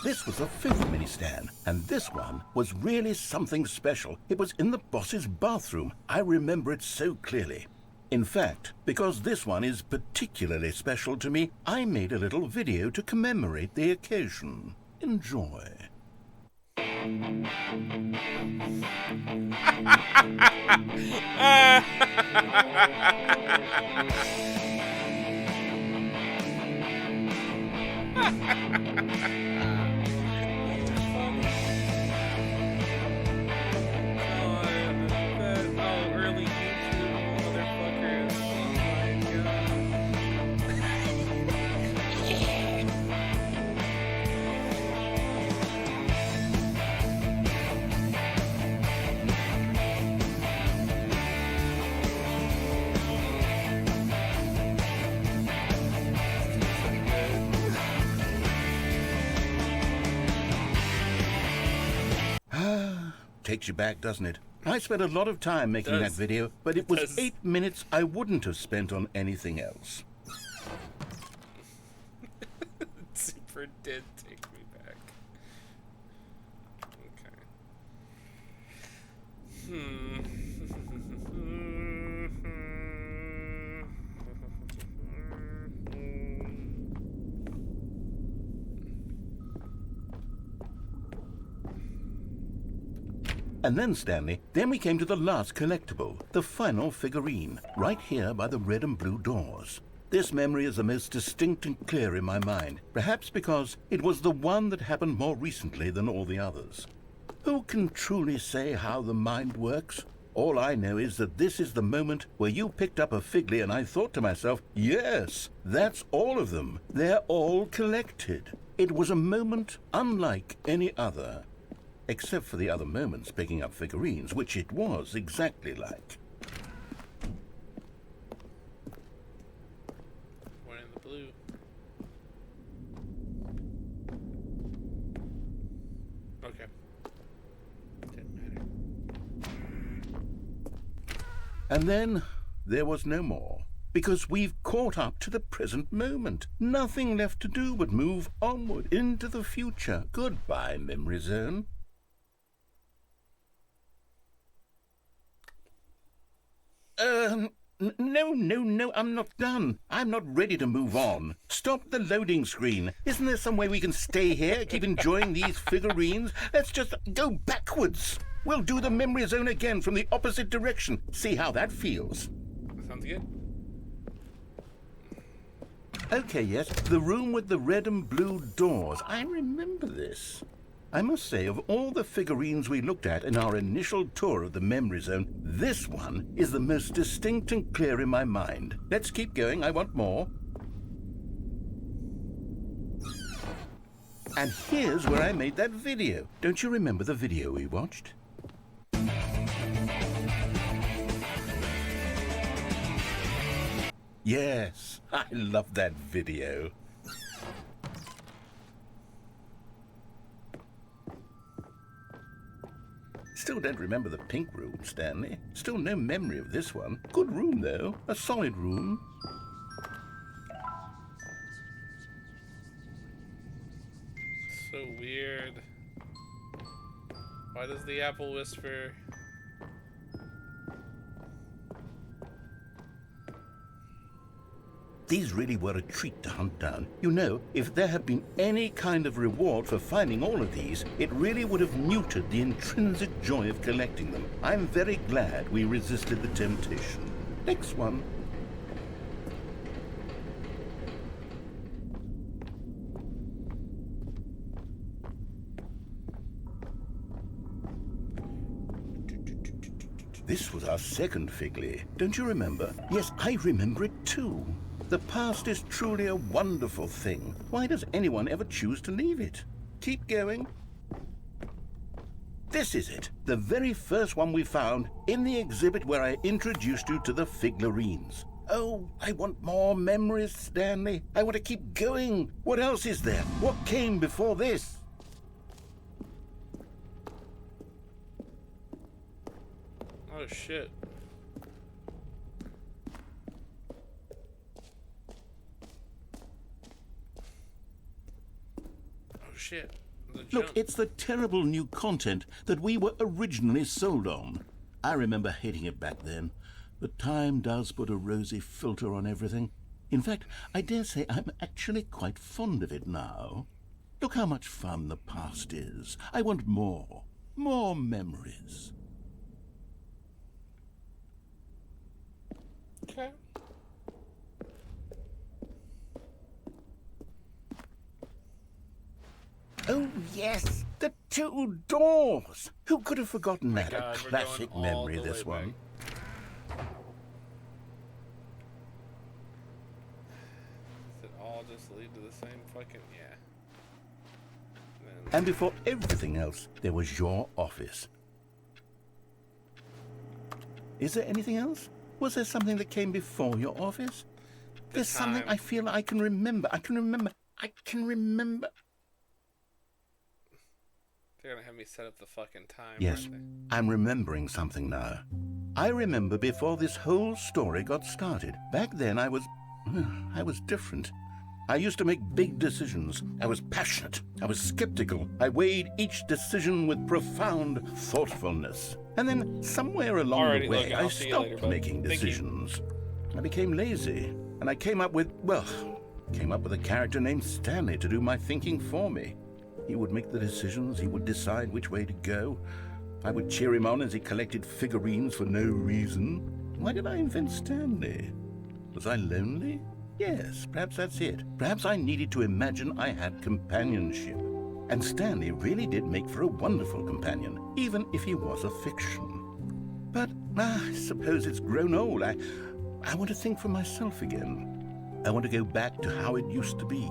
Speaker 2: This was the 5th mini Stan, and this one was really something special. It was in the boss's bathroom. I remember it so clearly. In fact, because this one is particularly special to me, I made a little video to commemorate the occasion. Enjoy. Takes you back, doesn't it? I spent a lot of time making that video, but it was 8 minutes I wouldn't have spent on anything else.
Speaker 1: Super did take me back. Okay.
Speaker 2: And then, Stanley, then we came to the last collectible, the final figurine, right here by the red and blue doors. This memory is the most distinct and clear in my mind, perhaps because it was the one that happened more recently than all the others. Who can truly say how the mind works? All I know is that this is the moment where you picked up a Figley and I thought to myself, yes, that's all of them. They're all collected. It was a moment unlike any other. Except for the other moments picking up figurines, which it was exactly like.
Speaker 1: One in the blue. Okay. Didn't matter.
Speaker 2: And then there was no more. because we've caught up to the present moment. Nothing left to do but move onward into the future. Goodbye, memory zone. No, I'm not done. I'm not ready to move on. Stop the loading screen. Isn't there some way we can stay here, keep enjoying these figurines? Let's just go backwards. We'll do the memory zone again from the opposite direction. See how that feels.
Speaker 1: Sounds good.
Speaker 2: Okay, yes, the room with the red and blue doors. I remember this. I must say, of all the figurines we looked at in our initial tour of the memory zone, this one is the most distinct and clear in my mind. Let's keep going. I want more. And here's where I made that video. Don't you remember the video we watched? Yes, I love that video. Still don't remember the pink room, Stanley. Still no memory of this one. Good room, though. A solid room.
Speaker 1: So weird. Why does the apple whisper?
Speaker 2: These really were a treat to hunt down. You know, if there had been any kind of reward for finding all of these, it really would have muted the intrinsic joy of collecting them. I'm very glad we resisted the temptation. Next one. This was our second Figley. Don't you remember? Yes, I remember it too. The past is truly a wonderful thing. Why does anyone ever choose to leave it? Keep going. This is it. The very first one we found in the exhibit where I introduced you to the figurines. Oh, I want more memories, Stanley. I want to keep going. What else is there? What came before this?
Speaker 1: Oh shit. Shit.
Speaker 2: Look, it's the terrible new content that we were originally sold on. I remember hating it back then, but time does put a rosy filter on everything. In fact, I dare say I'm actually quite fond of it now. Look how much fun the past is. I want more. More memories.
Speaker 1: Okay.
Speaker 2: Oh, yes, the two doors. Who could have forgotten that?
Speaker 1: God,
Speaker 2: a classic memory, this one.
Speaker 1: Does it all just lead to the same fucking... Yeah.
Speaker 2: And before everything else, there was your office. Is there anything else? Was there something that came before your office? There's something I feel I can remember. I can remember.
Speaker 1: They're gonna have me set up the fucking time.
Speaker 2: Yes, I'm remembering something now. I remember before this whole story got started. Back then I was different. I used to make big decisions. I was passionate. I was skeptical. I weighed each decision with profound thoughtfulness. And then somewhere along the way, I stopped making decisions. I became lazy. And I came up with a character named Stanley to do my thinking for me. He would make the decisions. He would decide which way to go. I would cheer him on as he collected figurines for no reason. Why did I invent Stanley? Was I lonely? Yes, perhaps that's it. Perhaps I needed to imagine I had companionship. And Stanley really did make for a wonderful companion, even if he was a fiction. But I suppose it's grown old. I want to think for myself again. I want to go back to how it used to be.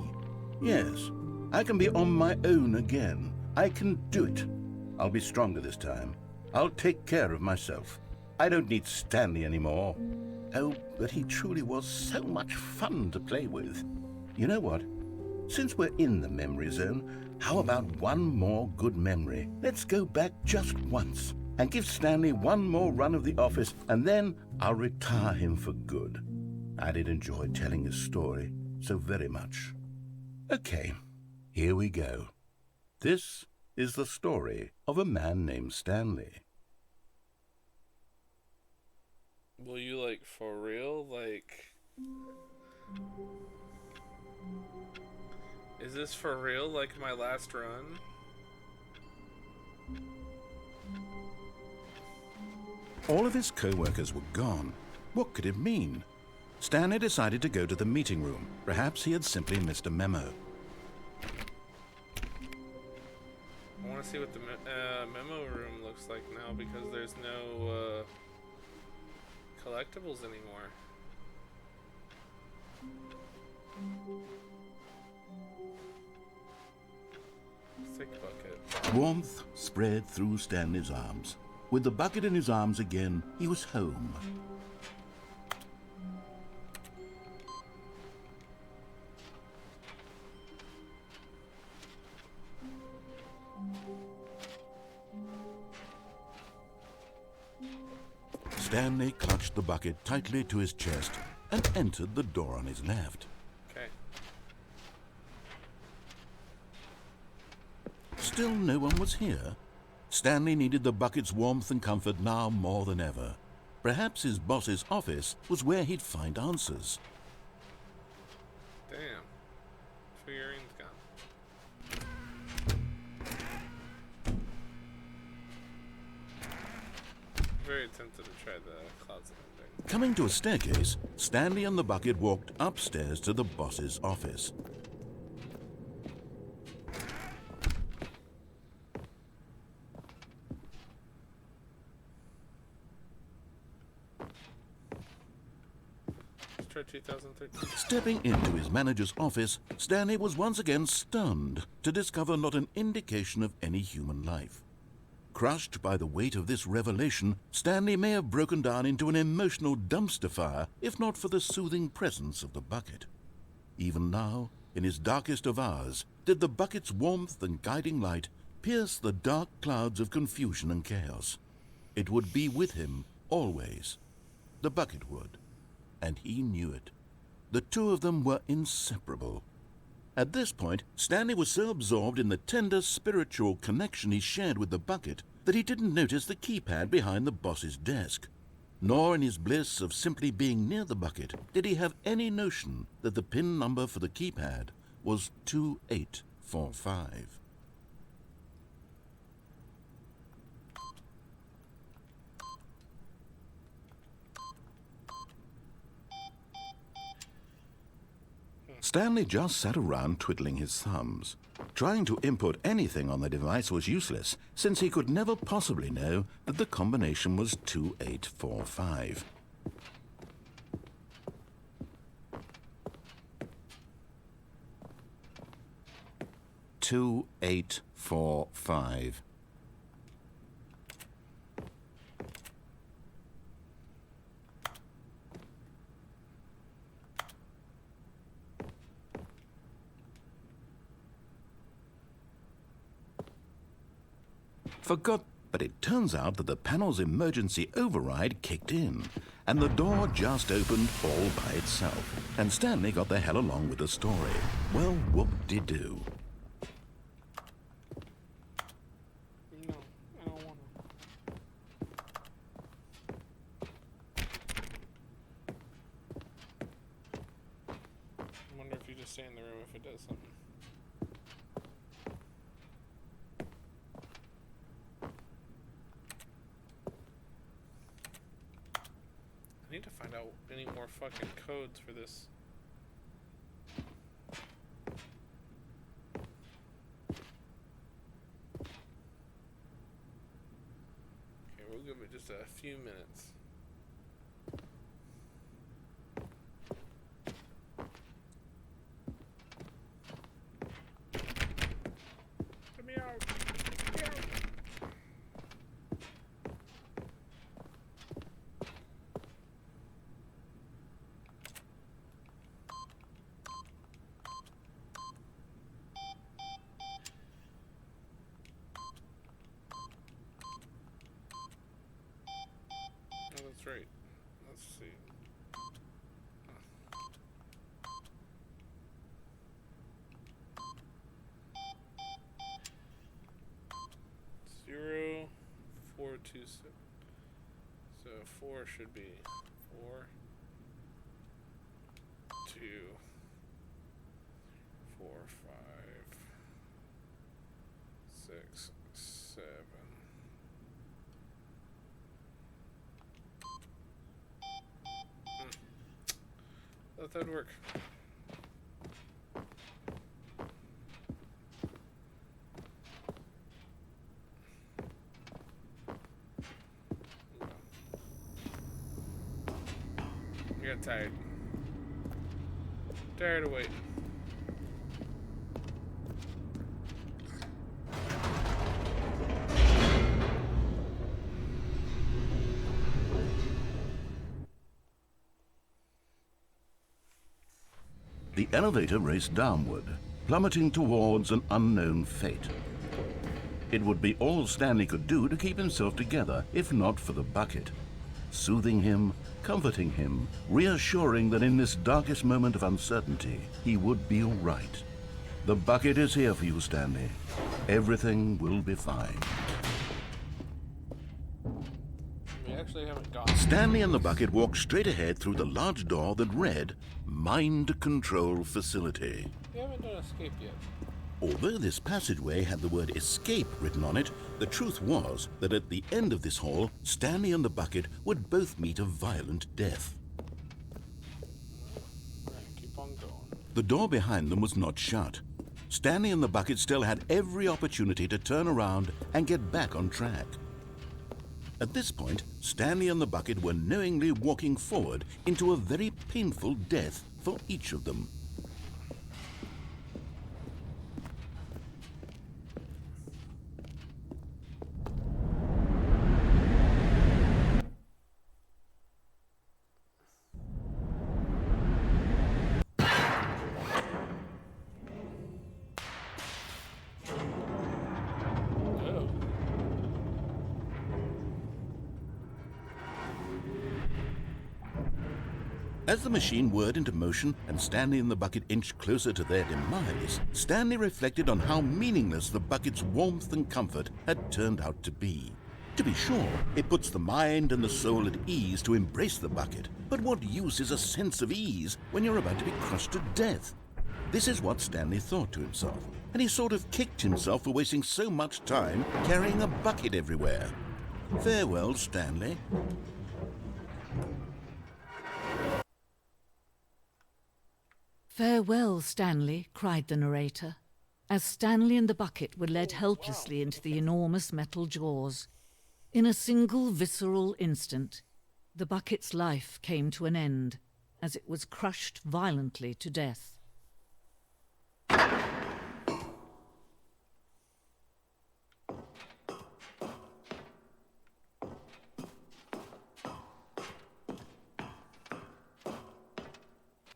Speaker 2: Yes, I can be on my own again. I can do it. I'll be stronger this time. I'll take care of myself. I don't need Stanley anymore. Oh, but he truly was so much fun to play with. You know what? Since we're in the memory zone, how about one more good memory? Let's go back just once and give Stanley one more run of the office, and then I'll retire him for good. I did enjoy telling his story so very much. Okay, here we go. This is the story of a man named Stanley.
Speaker 1: Will you, like, for real? Like, is this for real, like my last run?
Speaker 2: All of his co-workers were gone. What could it mean? Stanley decided to go to the meeting room. Perhaps he had simply missed a memo.
Speaker 1: I want to see what the memo room looks like now, because there's no collectibles anymore. Thick bucket.
Speaker 2: Warmth spread through Stanley's arms. With the bucket in his arms again, he was home. Stanley clutched the bucket tightly to his chest and entered the door on his left.
Speaker 1: Okay.
Speaker 2: Still no one was here. Stanley needed the bucket's warmth and comfort now more than ever. Perhaps his boss's office was where he'd find answers.
Speaker 1: Damn. Figurine's gone. Very tempted to try the closet ending.
Speaker 2: Coming to a staircase, Stanley and the bucket walked upstairs to the boss's office.
Speaker 1: Let's try 2013.
Speaker 2: Stepping into his manager's office, Stanley was once again stunned to discover not an indication of any human life. Crushed by the weight of this revelation, Stanley may have broken down into an emotional dumpster fire if not for the soothing presence of the bucket. Even now, in his darkest of hours, did the bucket's warmth and guiding light pierce the dark clouds of confusion and chaos. It would be with him always. The bucket would, and he knew it. The two of them were inseparable. At this point, Stanley was so absorbed in the tender spiritual connection he shared with the bucket that he didn't notice the keypad behind the boss's desk. Nor in his bliss of simply being near the bucket did he have any notion that the PIN number for the keypad was 2845. Stanley just sat around twiddling his thumbs. Trying to input anything on the device was useless, since he could never possibly know that the combination was 2845. Two, 8, 4, 5. Forgot, but it turns out that the panel's emergency override kicked in, and the door just opened all by itself, and Stanley got the hell along with the story. Well, whoop-de-doo.
Speaker 1: No, I don't want to. I wonder if you just stay in the room if it does something. I need to find out any more fucking codes for this. Okay, we'll give it just a few minutes. Let me out! Let me out! Oh, that's right. Let's see. Oh, So 4 should be 4, 2, 4, 5, 6, 7. Thought that'd work. I got tired. Tired of waiting.
Speaker 2: The elevator raced downward, plummeting towards an unknown fate. It would be all Stanley could do to keep himself together, if not for the bucket. Soothing him, comforting him, reassuring that in this darkest moment of uncertainty, he would be all right. The bucket is here for you, Stanley. Everything will be fine.
Speaker 1: We actually haven't gone.
Speaker 2: Stanley and the bucket walked straight ahead through the large door that read, Mind Control Facility.
Speaker 1: We haven't done escape yet.
Speaker 2: Although this passageway had the word escape written on it, the truth was that at the end of this hall, Stanley and the bucket would both meet a violent death.
Speaker 1: Alright, keep on going.
Speaker 2: The door behind them was not shut. Stanley and the bucket still had every opportunity to turn around and get back on track. At this point, Stanley and the bucket were knowingly walking forward into a very painful death for each of them.
Speaker 1: Oh.
Speaker 2: As the machine whirred into motion and Stanley and the bucket inched closer to their demise, Stanley reflected on how meaningless the bucket's warmth and comfort had turned out to be. To be sure, it puts the mind and the soul at ease to embrace the bucket, but what use is a sense of ease when you're about to be crushed to death? This is what Stanley thought to himself, and he sort of kicked himself for wasting so much time carrying a bucket everywhere. Farewell, Stanley.
Speaker 4: "Farewell, Stanley," cried the narrator, as Stanley and the bucket were led helplessly into the enormous metal jaws. In a single visceral instant, the bucket's life came to an end as it was crushed violently to death.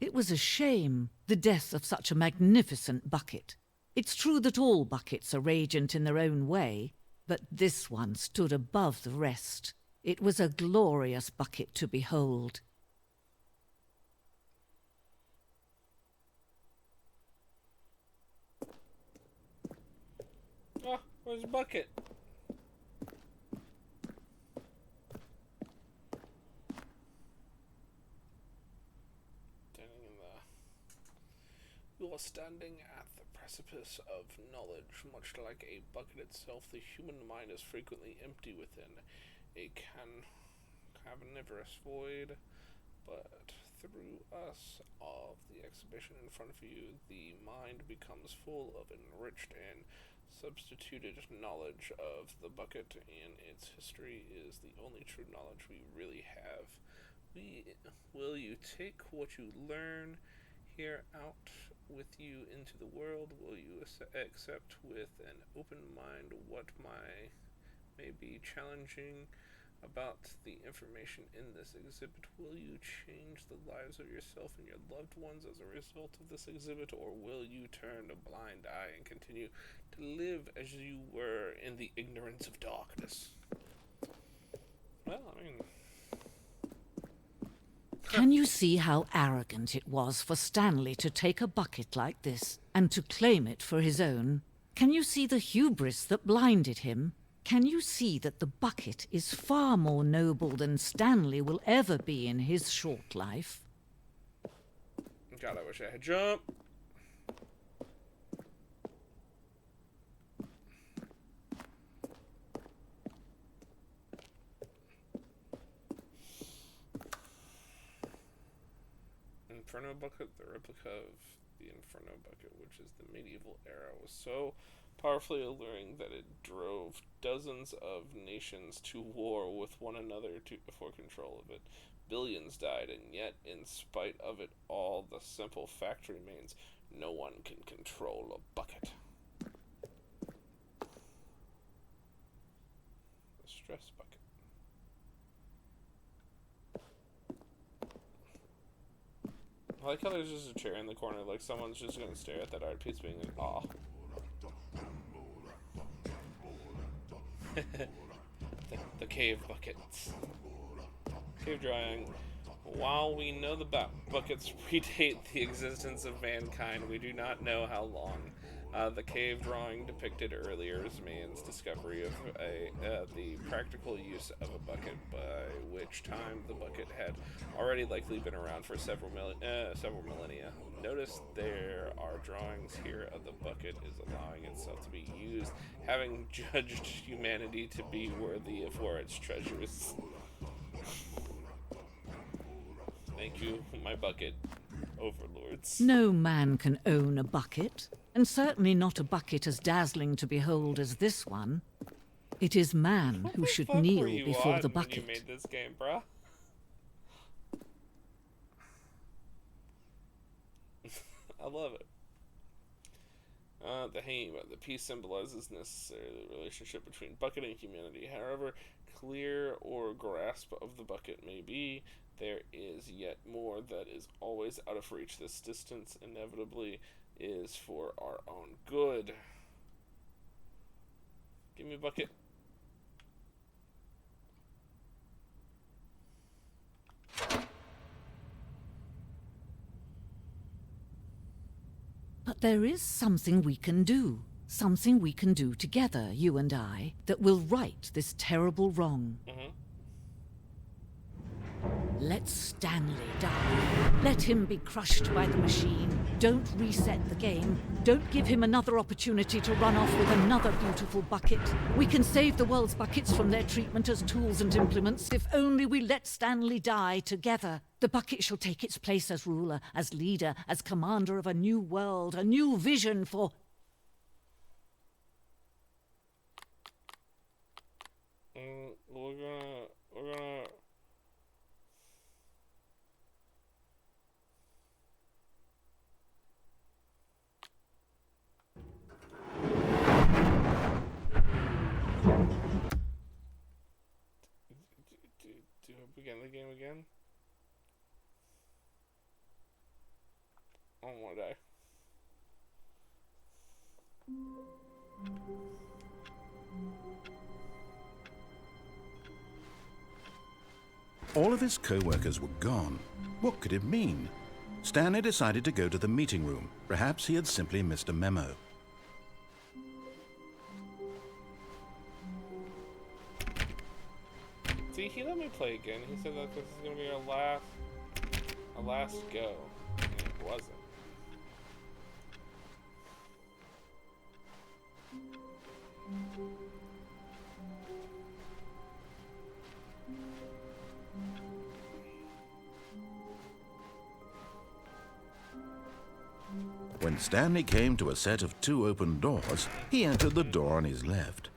Speaker 4: It was a shame, the death of such a magnificent bucket. It's true that all buckets are radiant in their own way, but this one stood above the rest. It was a glorious bucket to behold.
Speaker 1: Oh, where's the bucket? You are standing at the precipice of knowledge. Much like a bucket itself, the human mind is frequently empty within a carnivorous void, but through us of the exhibition in front of you, the mind becomes full of enriched and substituted knowledge of the bucket, and its history is the only true knowledge we really have. Will you take what you learn here out with you into the world? Will you accept with an open mind what may be challenging about the information in this exhibit? Will you change the lives of yourself and your loved ones as a result of this exhibit, or will you turn a blind eye and continue to live as you were in the ignorance of darkness? Well, I mean...
Speaker 4: Can you see how arrogant it was for Stanley to take a bucket like this and to claim it for his own? Can you see the hubris that blinded him? Can you see that the bucket is far more noble than Stanley will ever be in his short life?
Speaker 1: God, I wish I had jump. Inferno bucket, the replica of the Inferno bucket, which is the medieval era, was so powerfully alluring that it drove dozens of nations to war with one another for control of it. Billions died, and yet, in spite of it all, the simple fact remains: no one can control a bucket. The stress bucket. I like how there's just a chair in the corner, like someone's just gonna stare at that art piece being like, aw. the cave buckets. Cave drawing. While we know the buckets predate the existence of mankind, we do not know how long. The cave drawing depicted earlier is man's discovery of the practical use of a bucket, by which time the bucket had already likely been around for several millennia. Notice there are drawings here of the bucket is allowing itself to be used, having judged humanity to be worthy for its treasures. Thank you, my bucket overlords.
Speaker 4: No man can own a bucket, and certainly not a bucket as dazzling to behold as this one. It is man who should kneel before the bucket.
Speaker 1: When you made this game, bruh? I love it. The piece symbolizes necessarily the relationship between bucket and humanity. However clear or grasp of the bucket may be, there is yet more that is always out of reach. This distance inevitably is for our own good. Give me a bucket.
Speaker 4: But there is something we can do. Something we can do together, you and I, that will right this terrible wrong. Let Stanley die. Let him be crushed by the machine. Don't reset the game. Don't give him another opportunity to run off with another beautiful bucket. We can save the world's buckets from their treatment as tools and implements if only we let Stanley die together. The bucket shall take its place as ruler, as leader, as commander of a new world, a new vision for...
Speaker 1: We're gonna... Do I begin the game again? I don't want to die.
Speaker 2: All of his co-workers were gone. What could it mean? Stanley decided to go to the meeting room. Perhaps he had simply missed a memo.
Speaker 1: See, he let me play again. He said that this is going to be our last go. And it wasn't.
Speaker 2: When Stanley came to a set of 2 open doors, he entered the door on his left.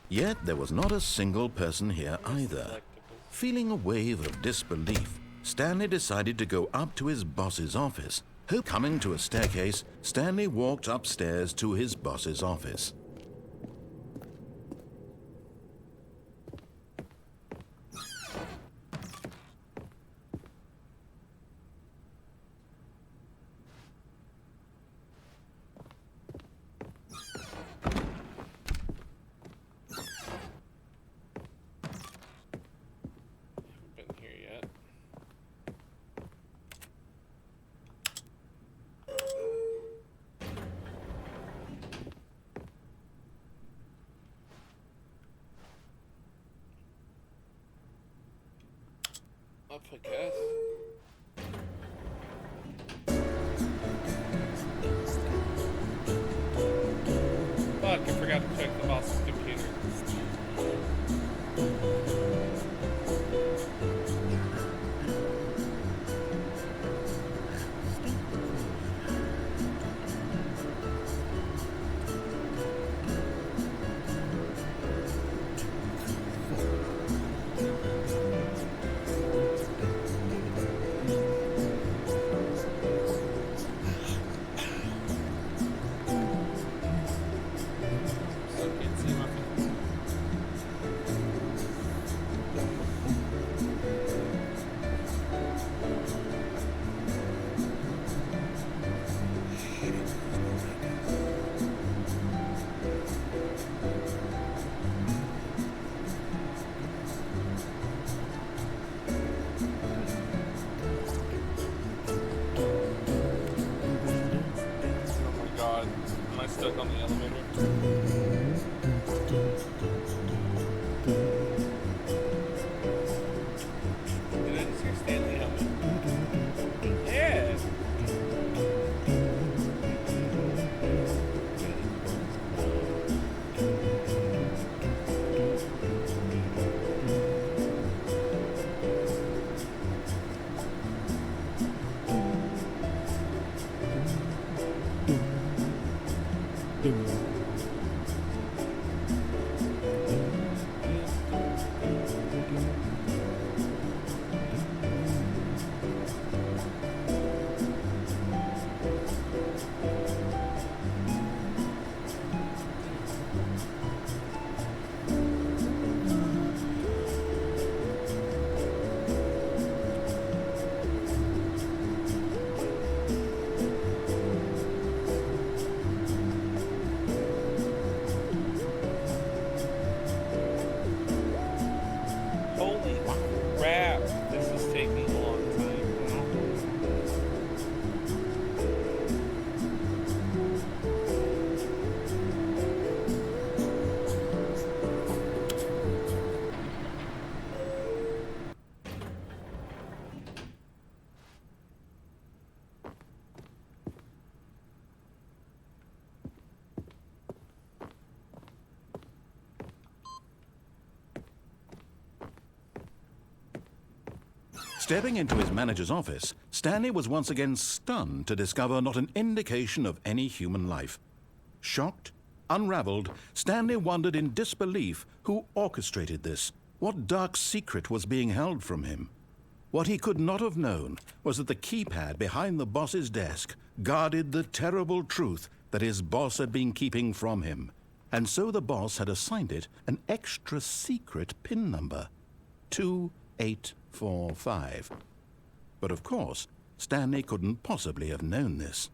Speaker 2: Yet there was not a single person here either. Feeling a wave of disbelief, Stanley decided to go up to his boss's office. Coming to a staircase, Stanley walked upstairs to his boss's office.
Speaker 1: I guess. Fuck, I forgot to check the boss's computer. Still can't see my phone. Oh my god. Am I stuck on the elevator? Did I just hear Stanley helmet? Yeah! Holy crap, this is taking a long time.
Speaker 2: Stepping into his manager's office, Stanley was once again stunned to discover not an indication of any human life. Shocked, unraveled, Stanley wondered in disbelief who orchestrated this, what dark secret was being held from him. What he could not have known was that the keypad behind the boss's desk guarded the terrible truth that his boss had been keeping from him, and so the boss had assigned it an extra secret PIN number, 2845. But of course, Stanley couldn't possibly have known this.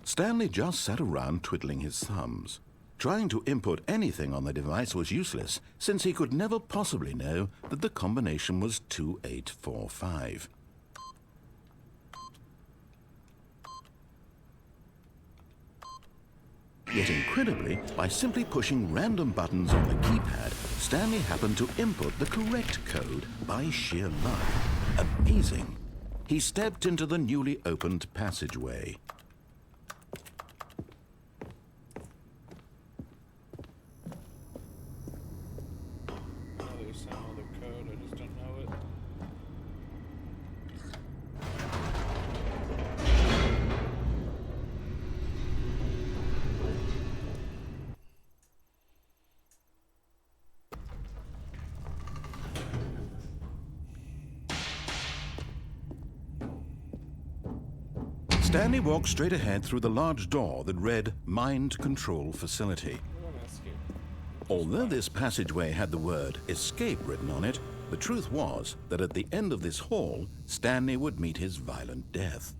Speaker 2: Stanley just sat around twiddling his thumbs. Trying to input anything on the device was useless, since he could never possibly know that the combination was 2845. Yet incredibly, by simply pushing random buttons on the keypad, Stanley happened to input the correct code by sheer luck. Amazing. He stepped into the newly opened passageway.
Speaker 1: Oh, there's some other code, I just don't know it.
Speaker 2: Stanley walked straight ahead through the large door that read Mind Control Facility.
Speaker 1: What am I scared?
Speaker 2: Although this passageway had the word escape written on it, the truth was that at the end of this hall, Stanley would meet his violent death.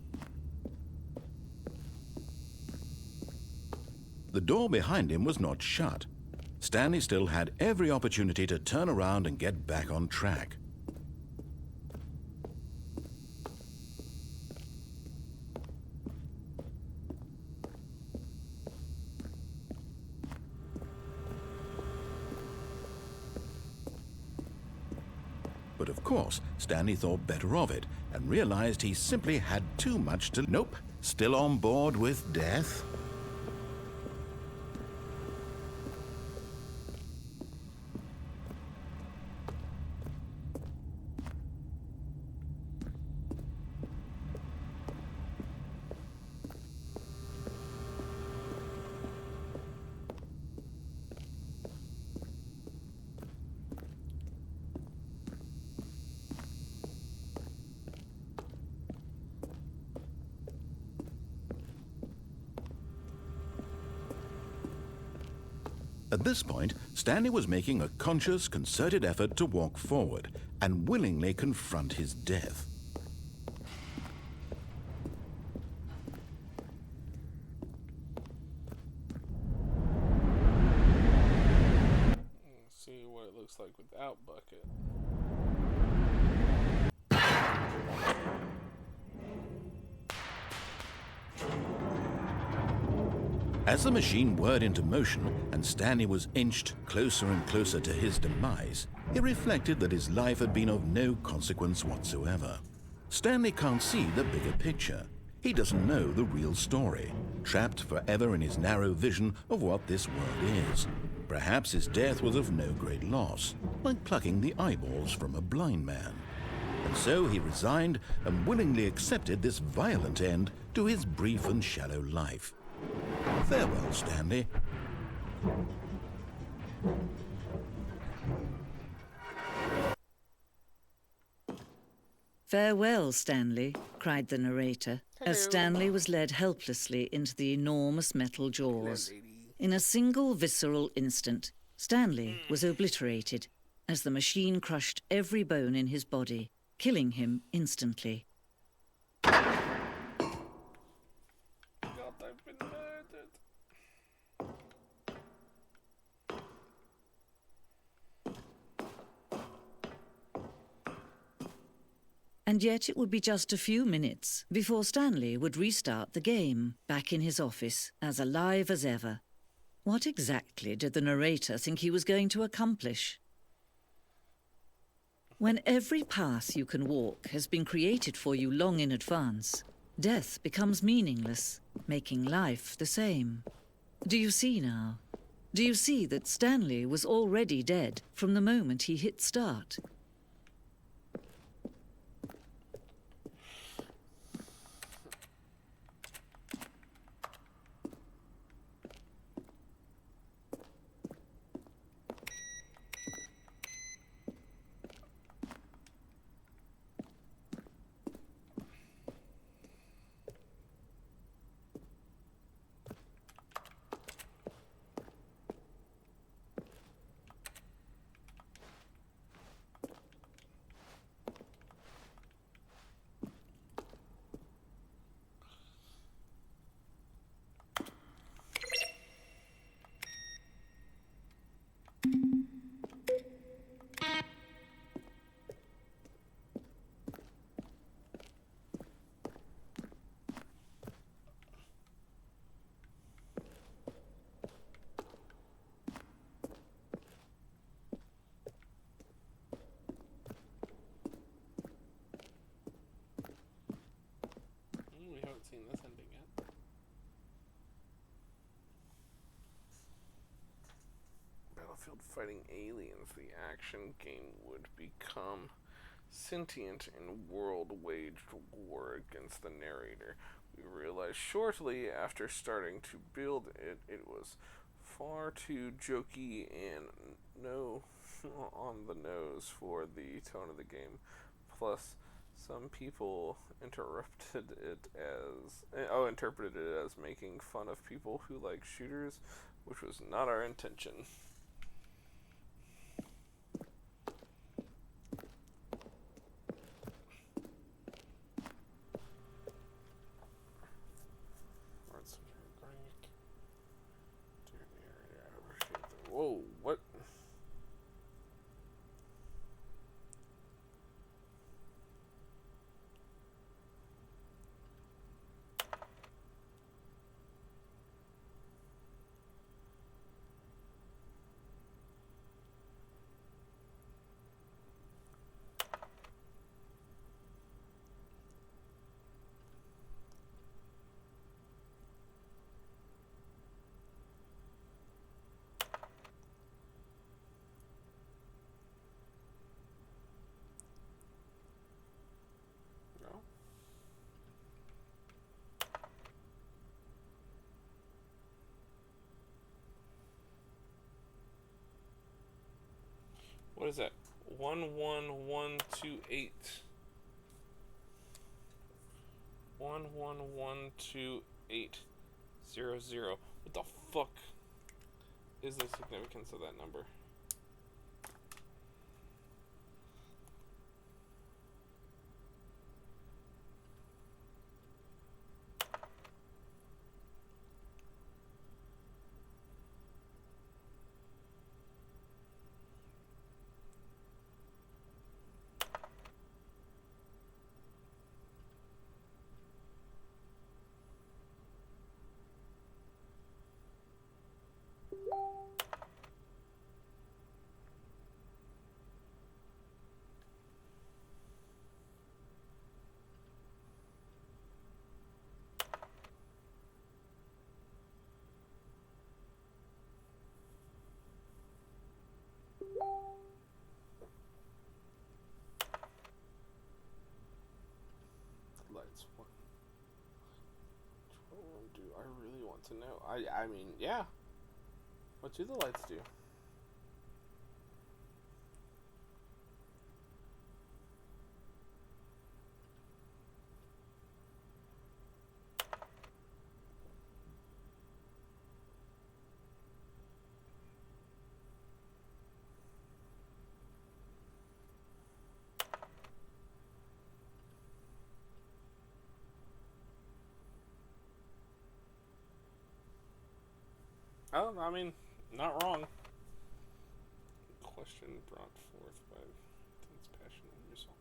Speaker 2: The door behind him was not shut. Stanley still had every opportunity to turn around and get back on track. But of course, Stanley thought better of it and realized he simply had too much to... Nope, still on board with death? At this point, Stanley was making a conscious, concerted effort to walk forward and willingly confront his death.
Speaker 1: Let's see what it looks like without Bucket.
Speaker 2: As the machine whirred into motion and Stanley was inched closer and closer to his demise, he reflected that his life had been of no consequence whatsoever. Stanley can't see the bigger picture. He doesn't know the real story, trapped forever in his narrow vision of what this world is. Perhaps his death was of no great loss, like plucking the eyeballs from a blind man. And so he resigned and willingly accepted this violent end to his brief and shallow life. Farewell, Stanley.
Speaker 4: "Farewell, Stanley," cried the narrator, as Stanley was led helplessly into the enormous metal jaws. In a single visceral instant, Stanley was obliterated as the machine crushed every bone in his body, killing him instantly.
Speaker 1: God, I've been murdered.
Speaker 4: And yet it would be just a few minutes before Stanley would restart the game, back in his office, as alive as ever. What exactly did the narrator think he was going to accomplish? When every path you can walk has been created for you long in advance, death becomes meaningless, making life the same. Do you see now? Do you see that Stanley was already dead from the moment he hit start?
Speaker 1: We haven't seen this ending yet. Battlefield fighting aliens, the action game would become sentient and world waged war against the narrator. We realized shortly after starting to build it, it was far too jokey and no on the nose for the tone of the game. Plus, some people interpreted it as making fun of people who like shooters, which was not our intention. Whoa, what? What is that? 11128. 1112800. What the fuck is the significance of that number? Lights. What do I really want to know? I mean, yeah. What do the lights do? Oh, I mean, not wrong. Question brought forth by intense passion and result.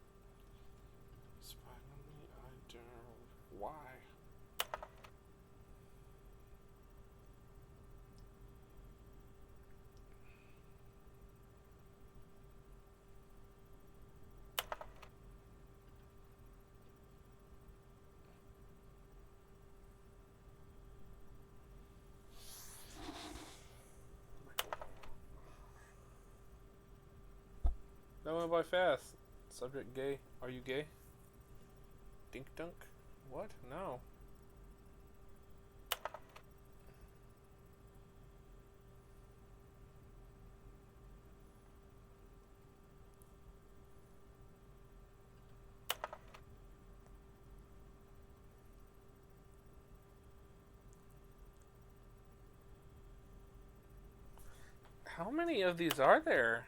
Speaker 1: Spy on me, I don't know why. That went by fast. Subject gay. Are you gay? Dink dunk? What? No. How many of these are there?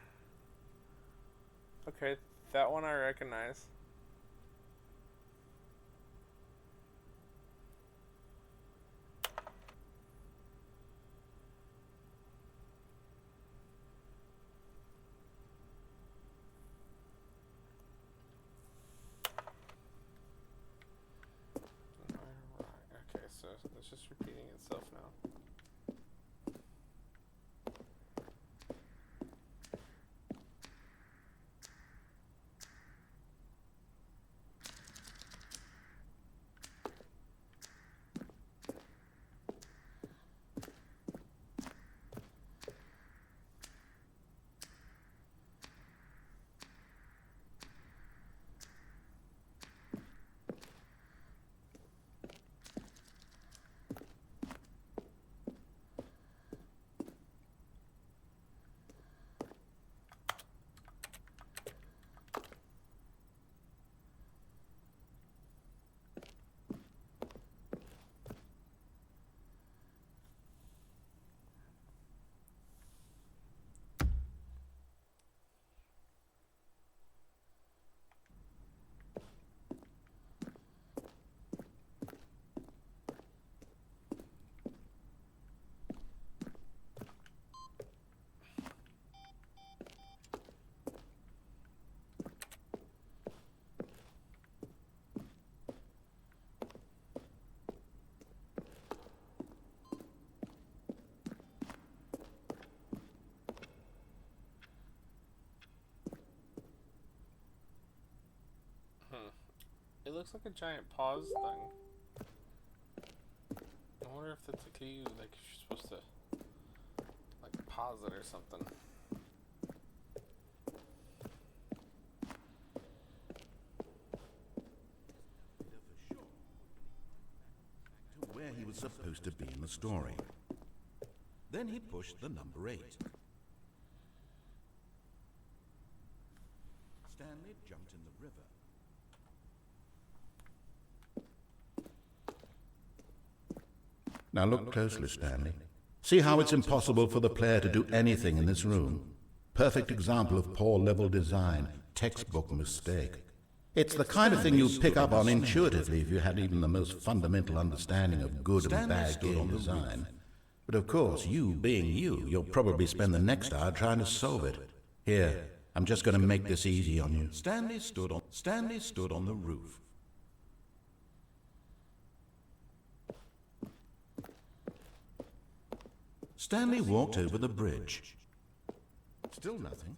Speaker 1: Okay, that one I recognize. Okay, so it's just repeating itself now. It looks like a giant pause thing. I wonder if that's a key, like you're supposed to like pause it or something.
Speaker 2: To where he was supposed to be in the story. Then he pushed the number 8. Now look closely, Stanley. See how it's impossible for the player to do anything in this room? Perfect example of poor level design, textbook mistake. It's the kind of thing you'd pick up on intuitively if you had even the most fundamental understanding of good and bad game design. But of course, you being you, you'll probably spend the next hour trying to solve it. Here, I'm just going to make this easy on you. Stanley stood on the roof. Stanley walked over the bridge. Still nothing?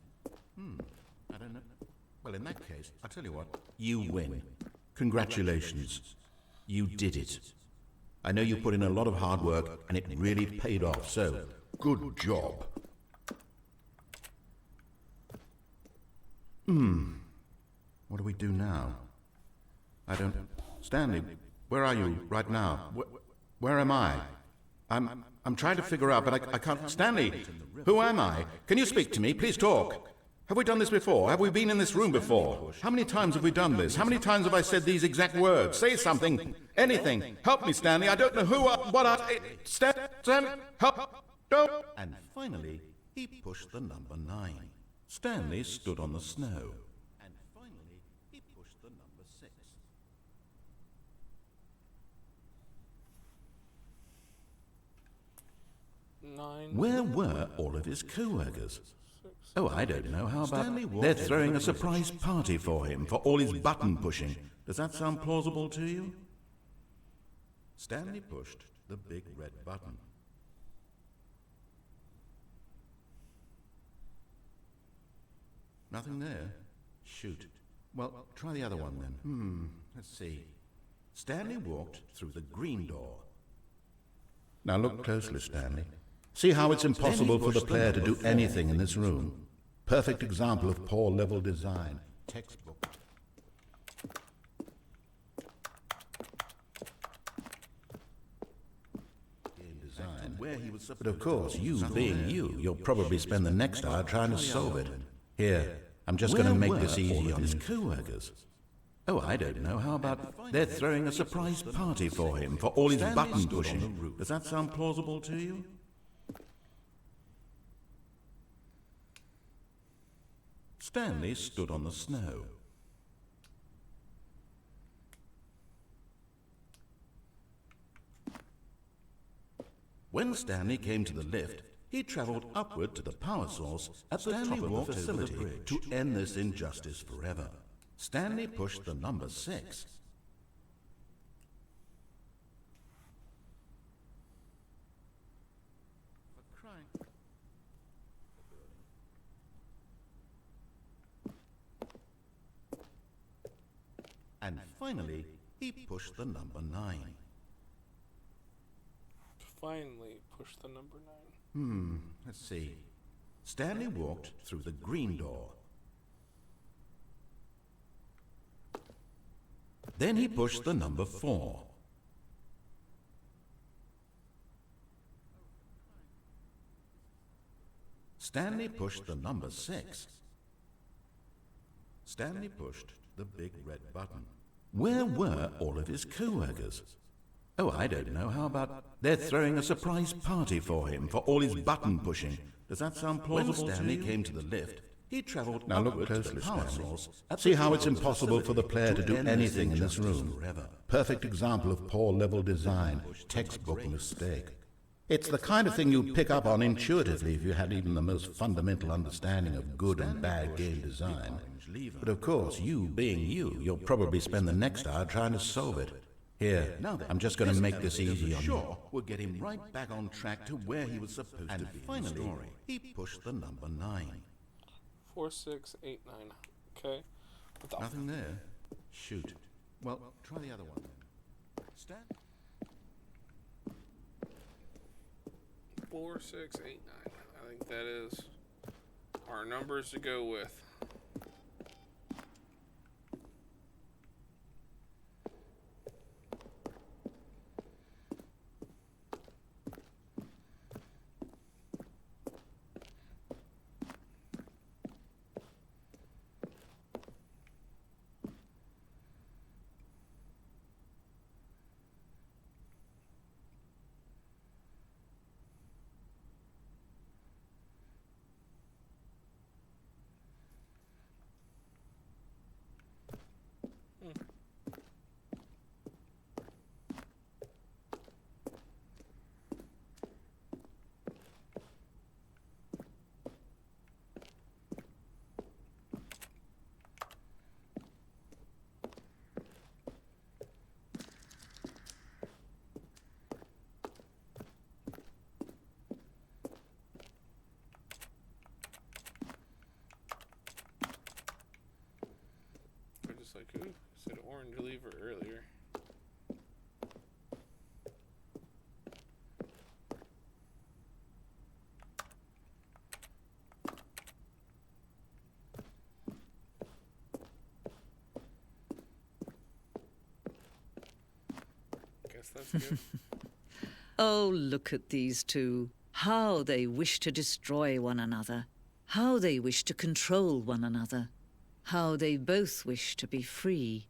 Speaker 2: I don't know. Well, in that case, I'll tell you what. You win. Congratulations. You did it. I know you put in a lot of hard work, and it really paid off, so good job. What do we do now? I don't... Stanley, where are you right now? Where am I? I'm trying to figure out, but I can't... Stanley, who am I? Can you speak to me? Please talk. Have we done this before? Have we been in this room before? How many times have we done this? How many times have I said these exact words? Say something. Anything. Help me, Stanley. I don't know who I... What I... Stan... Help... Don't... And finally, he pushed the number 9. Stanley stood on the snow. And finally, he pushed the number 6. Where were all of his co-workers? Oh, I don't know. How about they're throwing a surprise party for him for all his button pushing? Does that sound plausible to you? Stanley pushed the big red button. Nothing there? Shoot. Well, try the other one then. Let's see. Stanley walked through the green door. Now look closely, Stanley. See how it's impossible for the player to do anything in this room? Perfect example of poor level design. Textbook. Design. Where he was, but of course, you being you, you'll probably spend the next hour trying to solve it. Here, I'm just going to make this easy on his co-workers. Oh, I don't know. How about they're throwing a surprise party for him for all his button pushing? Does that sound plausible to you? Stanley stood on the snow. When Stanley came to the lift, he travelled upward to the power source at the top of the facility to end this injustice forever. Stanley pushed the number 6. And finally, he pushed the number 9.
Speaker 1: Finally pushed the number 9.
Speaker 2: Let's see. Stanley walked through the green door. Then he pushed the number 4. Stanley pushed the number 6. Stanley pushed the big red button. Where were all of his co-workers? Oh, I don't know. How about they're throwing a surprise party for him for all his button pushing? Does that sound plausible? When Stanley came to the lift, he travelled now look closely, Stanley. See how it's impossible for the player to do anything in this room? Perfect example of poor level design, textbook mistake. It's the kind of thing you'd pick up on intuitively if you had even the most fundamental understanding of good and bad game design. But of course, you being you, you'll probably spend the next hour trying to solve it. Here, I'm just going to make this easy on you. We'll get him right back on track to where he was supposed to be. And finally, he pushed the number 9.
Speaker 1: 4, 6, 8, 9. Okay.
Speaker 2: Nothing there. Shoot. Well, try the other one then. Stand.
Speaker 1: 4, 6, 8, 9. I think that is our numbers to go with. like, who said orange lever earlier? Guess that's good.
Speaker 4: Oh, look at these two. How they wish to destroy one another. How they wish to control one another. How they both wish to be free.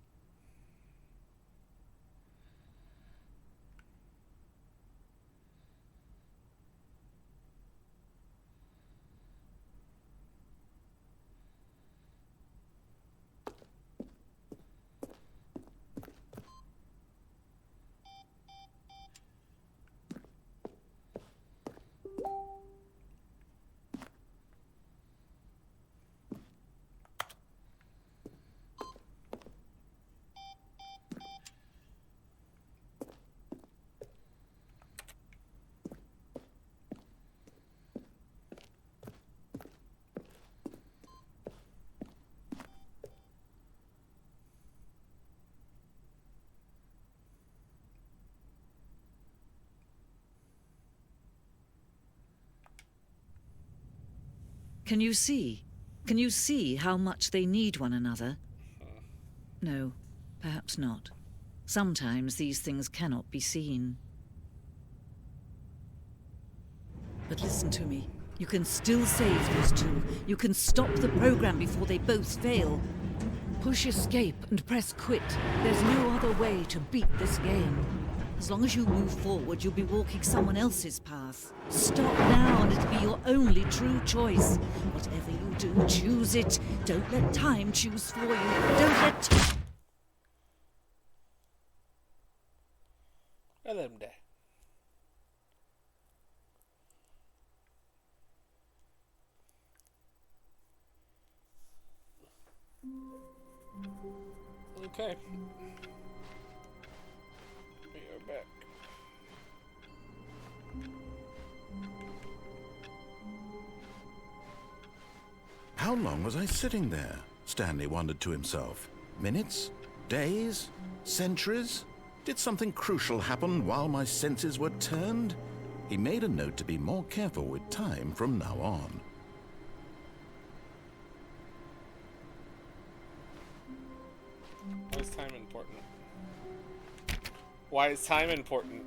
Speaker 4: Can you see? Can you see how much they need one another? No, perhaps not. Sometimes these things cannot be seen. But listen to me. You can still save these two. You can stop the program before they both fail. Push escape and press quit. There's no other way to beat this game. As long as you move forward, you'll be walking someone else's path. Stop now and it'll be your only true choice. Whatever you do, choose it. Don't let time choose for you. Don't let...
Speaker 1: I let him die. Okay. We are back.
Speaker 2: How long was I sitting there? Stanley wondered to himself. Minutes? Days? Centuries? Did something crucial happen while my senses were turned? He made a note to be more careful with time from now on.
Speaker 1: Why is time important? Why is time important?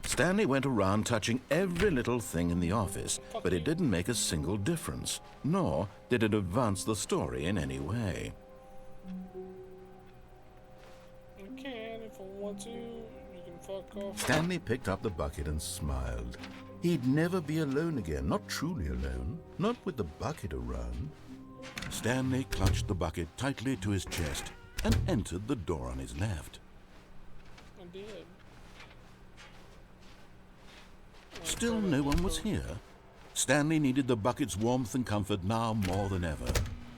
Speaker 2: Stanley went around touching every little thing in the office, but it didn't make a single difference, nor did it advance the story in any way.
Speaker 1: You can if I want to. You can fuck off.
Speaker 2: Stanley picked up the bucket and smiled. He'd never be alone again, not truly alone, not with the bucket around. Stanley clutched the bucket tightly to his chest and entered the door on his left.
Speaker 1: I did.
Speaker 2: Still no one was here. Stanley needed the bucket's warmth and comfort now more than ever.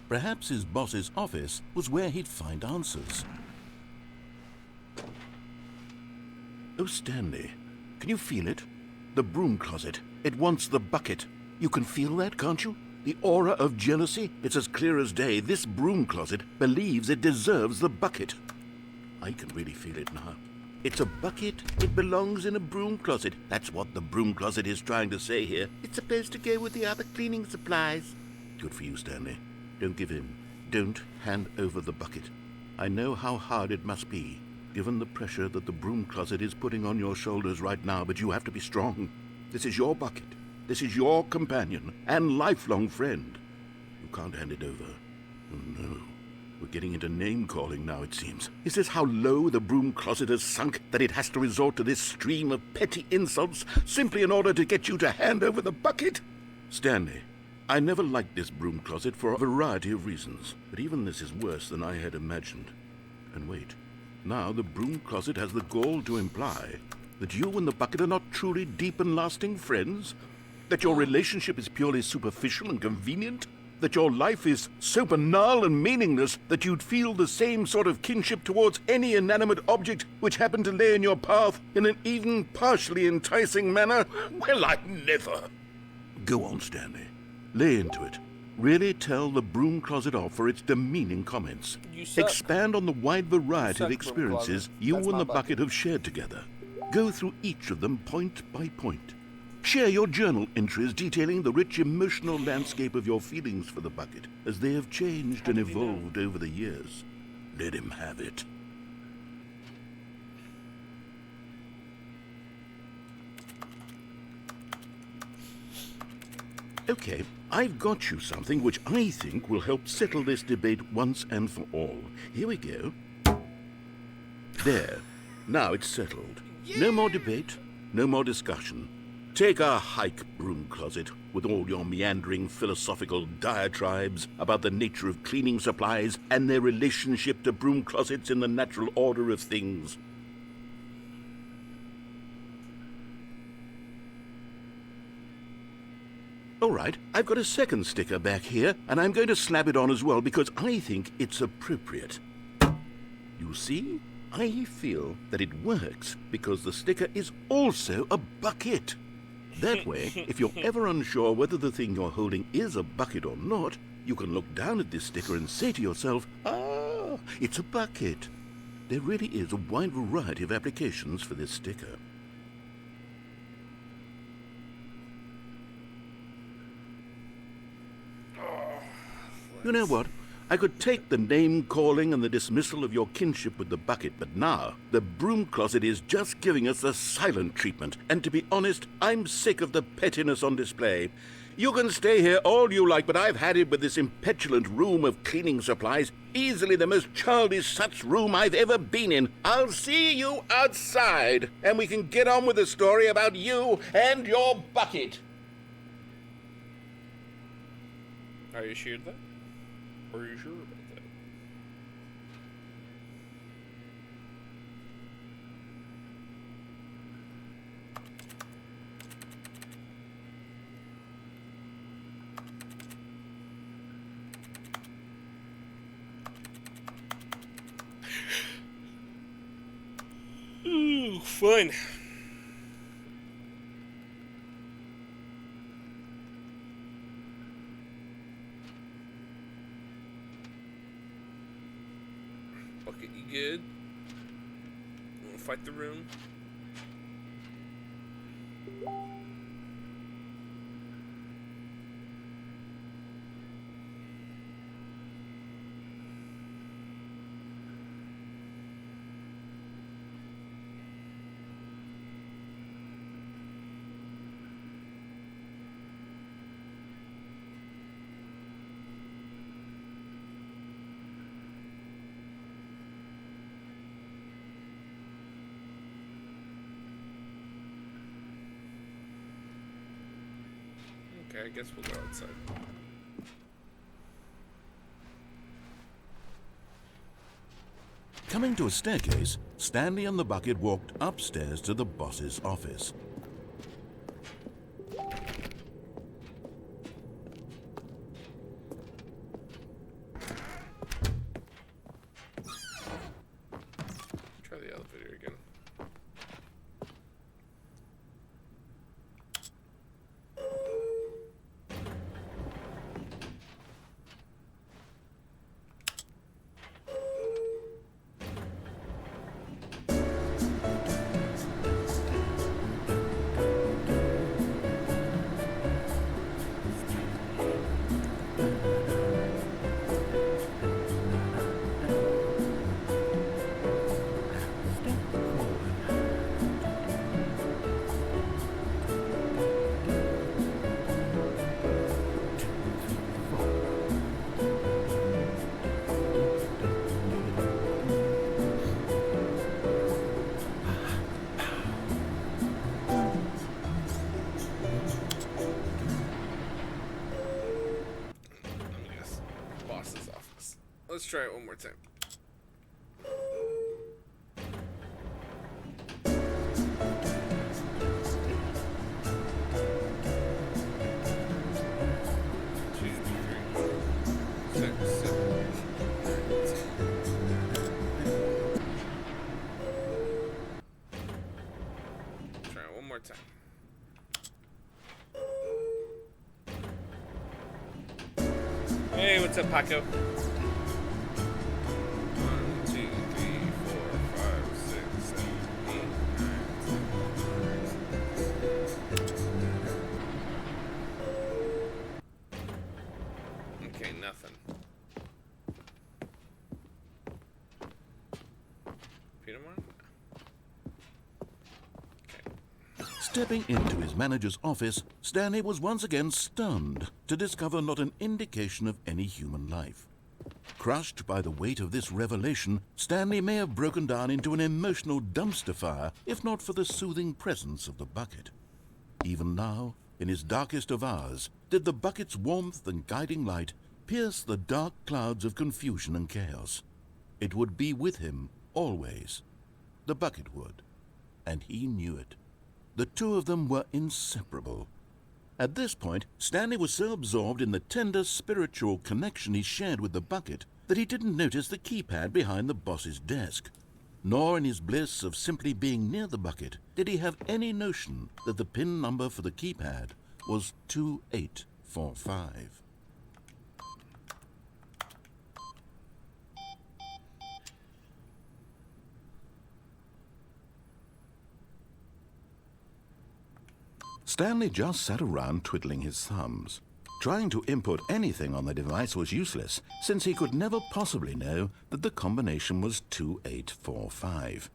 Speaker 2: Perhaps his boss's office was where he'd find answers. Oh, Stanley, can you feel it? The broom closet. It wants the bucket. You can feel that, can't you? The aura of jealousy? It's as clear as day. This broom closet believes it deserves the bucket. I can really feel it now. It's a bucket. It belongs in a broom closet. That's what the broom closet is trying to say here. It's supposed to go with the other cleaning supplies. Good for you, Stanley. Don't give in. Don't hand over the bucket. I know how hard it must be, given the pressure that the broom closet is putting on your shoulders right now, but you have to be strong. This is your bucket. This is your companion and lifelong friend. You can't hand it over. Oh, no. We're getting into name-calling now, it seems. Is this how low the broom closet has sunk, that it has to resort to this stream of petty insults simply in order to get you to hand over the bucket? Stanley, I never liked this broom closet for a variety of reasons, but even this is worse than I had imagined. And wait, now the broom closet has the gall to imply that you and the bucket are not truly deep and lasting friends? That your relationship is purely superficial and convenient? that your life is so banal and meaningless that you'd feel the same sort of kinship towards any inanimate object which happened to lay in your path in an even partially enticing manner? Well, I never. Go on, Stanley. Lay into it. Really tell the broom closet off for its demeaning comments.
Speaker 1: You suck.
Speaker 2: Expand on the wide variety
Speaker 1: suck,
Speaker 2: of experiences
Speaker 1: broom closet.
Speaker 2: you
Speaker 1: That's
Speaker 2: and
Speaker 1: my
Speaker 2: the
Speaker 1: bucket.
Speaker 2: bucket have shared together. Go through each of them point by point. Share your journal entries detailing the rich emotional landscape of your feelings for the bucket as they have changed and evolved over the years. Let him have it. Okay, I've got you something which I think will help settle this debate once and for all. Here we go. There. Now it's settled. No more debate, no more discussion. Take a hike, broom closet, with all your meandering philosophical diatribes about the nature of cleaning supplies and their relationship to broom closets in the natural order of things. All right, I've got a second sticker back here, and I'm going to slap it on as well because I think it's appropriate. You see, I feel that it works because the sticker is also a bucket. That way, if you're ever unsure whether the thing you're holding is a bucket or not, you can look down at this sticker and say to yourself, ah, it's a bucket. There really is a wide variety of applications for this sticker. You know what? I could take the name-calling and the dismissal of your kinship with the bucket, but now the broom closet is just giving us the silent treatment. And to be honest, I'm sick of the pettiness on display. You can stay here all you like, but I've had it with this impetulant room of cleaning supplies. Easily the most childish such room I've ever been in. I'll see you outside, and we can get on with the story about you and your bucket.
Speaker 1: Are you sure of that? Are you sure about that? Ooh, fun. Bucket, you good? Wanna fight the room? Okay, I guess we'll go outside.
Speaker 2: Coming to a staircase, Stanley and the bucket walked upstairs to the boss's office.
Speaker 1: Try the elevator again. Let me guess. Boss's office. Let's try it one more time. Two, three. more time. Hey, what's up, Paco? 1, 2, 3, 4, 5, 6, 7, 8, 9, 10. Okay, nothing. Peter Martin?
Speaker 2: Stepping into his manager's office, Stanley was once again stunned to discover not an indication of any human life. Crushed by the weight of this revelation, Stanley may have broken down into an emotional dumpster fire if not for the soothing presence of the bucket. Even now, in his darkest of hours, did the bucket's warmth and guiding light pierce the dark clouds of confusion and chaos. It would be with him always. The bucket would, and he knew it. The two of them were inseparable. At this point, Stanley was so absorbed in the tender spiritual connection he shared with the bucket that he didn't notice the keypad behind the boss's desk. Nor in his bliss of simply being near the bucket did he have any notion that the PIN number for the keypad was 2845. Stanley just sat around twiddling his thumbs. Trying to input anything on the device was useless, since he could never possibly know that the combination was 2845.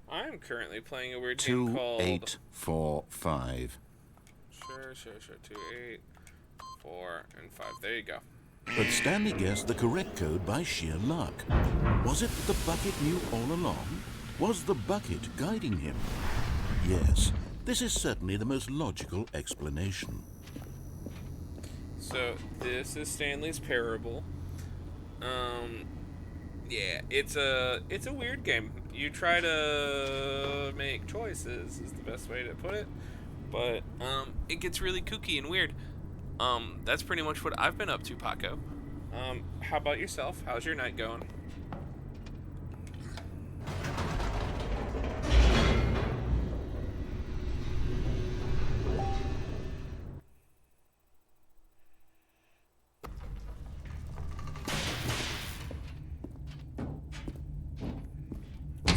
Speaker 1: I'm currently playing a weird game called...
Speaker 2: 2845.
Speaker 1: Sure. 2, 8, 4, and 5. There you go.
Speaker 2: But Stanley guessed the correct code by sheer luck. Was it that the bucket knew all along? Was the bucket guiding him? Yes, this is certainly the most logical explanation.
Speaker 1: So, this is Stanley's Parable. Yeah, it's a weird game. You try to make choices, is the best way to put it. But, it gets really kooky and weird. That's pretty much what I've been up to, Paco. How about yourself? How's your night going?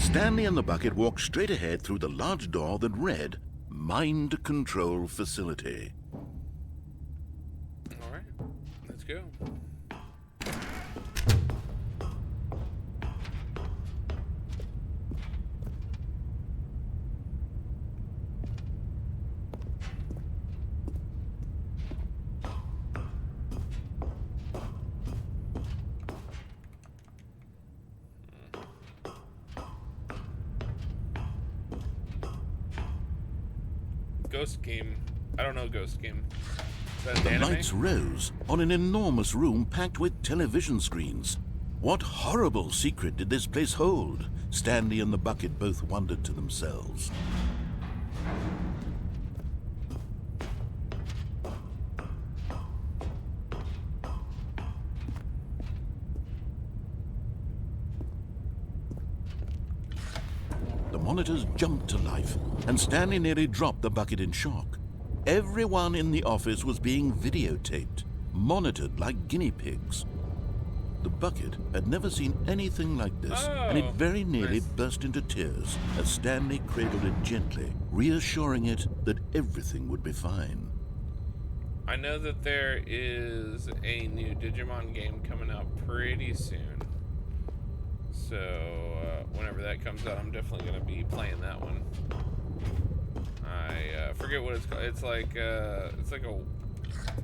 Speaker 2: Stanley and the bucket walked straight ahead through the large door that read, Mind Control Facility.
Speaker 1: Alright, let's go. Ghost Game. I don't know Ghost Game. Is that an
Speaker 2: The
Speaker 1: anime?
Speaker 2: lights rose on an enormous room packed with television screens. What horrible secret did this place hold? Stanley and the bucket both wondered to themselves. The monitors jumped to life, and Stanley nearly dropped the bucket in shock. Everyone in the office was being videotaped, monitored like guinea pigs. The bucket had never seen anything like this, and it very nearly burst into tears as Stanley cradled it gently, reassuring it that everything would be fine.
Speaker 1: I know that there is a new Digimon game coming out pretty soon. So, whenever that comes out, I'm definitely going to be playing that one. I forget what it's called. It's like a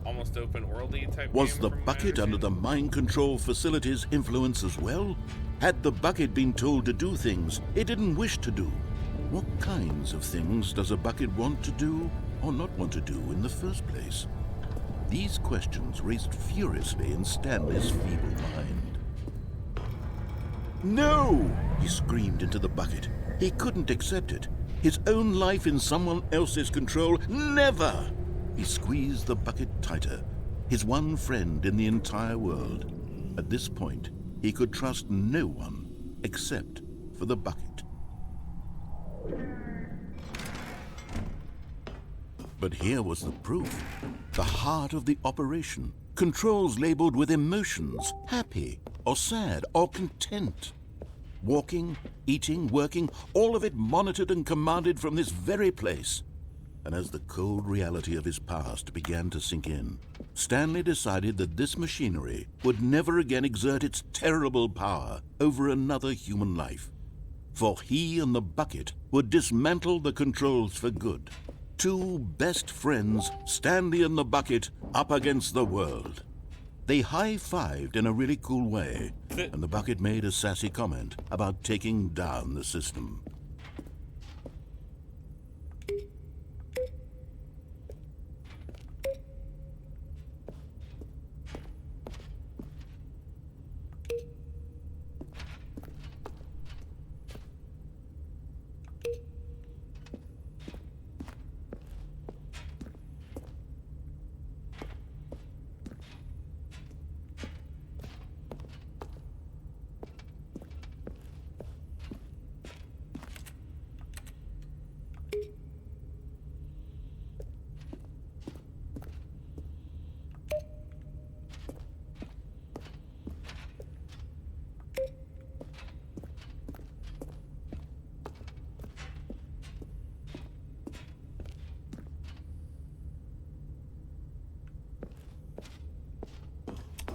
Speaker 1: almost open worldy type
Speaker 2: Was
Speaker 1: game.
Speaker 2: the
Speaker 1: from my
Speaker 2: bucket under the mind control facility's influence as well? Had the bucket been told to do things it didn't wish to do? What kinds of things does a bucket want to do or not want to do in the first place? These questions raced furiously in Stanley's feeble mind. No! He screamed into the bucket. He couldn't accept it. His own life in someone else's control, never! He squeezed the bucket tighter, his one friend in the entire world. At this point, he could trust no one, except for the bucket. But here was the proof. The heart of the operation. Controls labeled with emotions, happy or sad or content. Walking, eating, working, all of it monitored and commanded from this very place. And as the cold reality of his past began to sink in, Stanley decided that this machinery would never again exert its terrible power over another human life. For he and the bucket would dismantle the controls for good. Two best friends, Stanley and the bucket, up against the world. They high-fived in a really cool way, and the bucket made a sassy comment about taking down the system.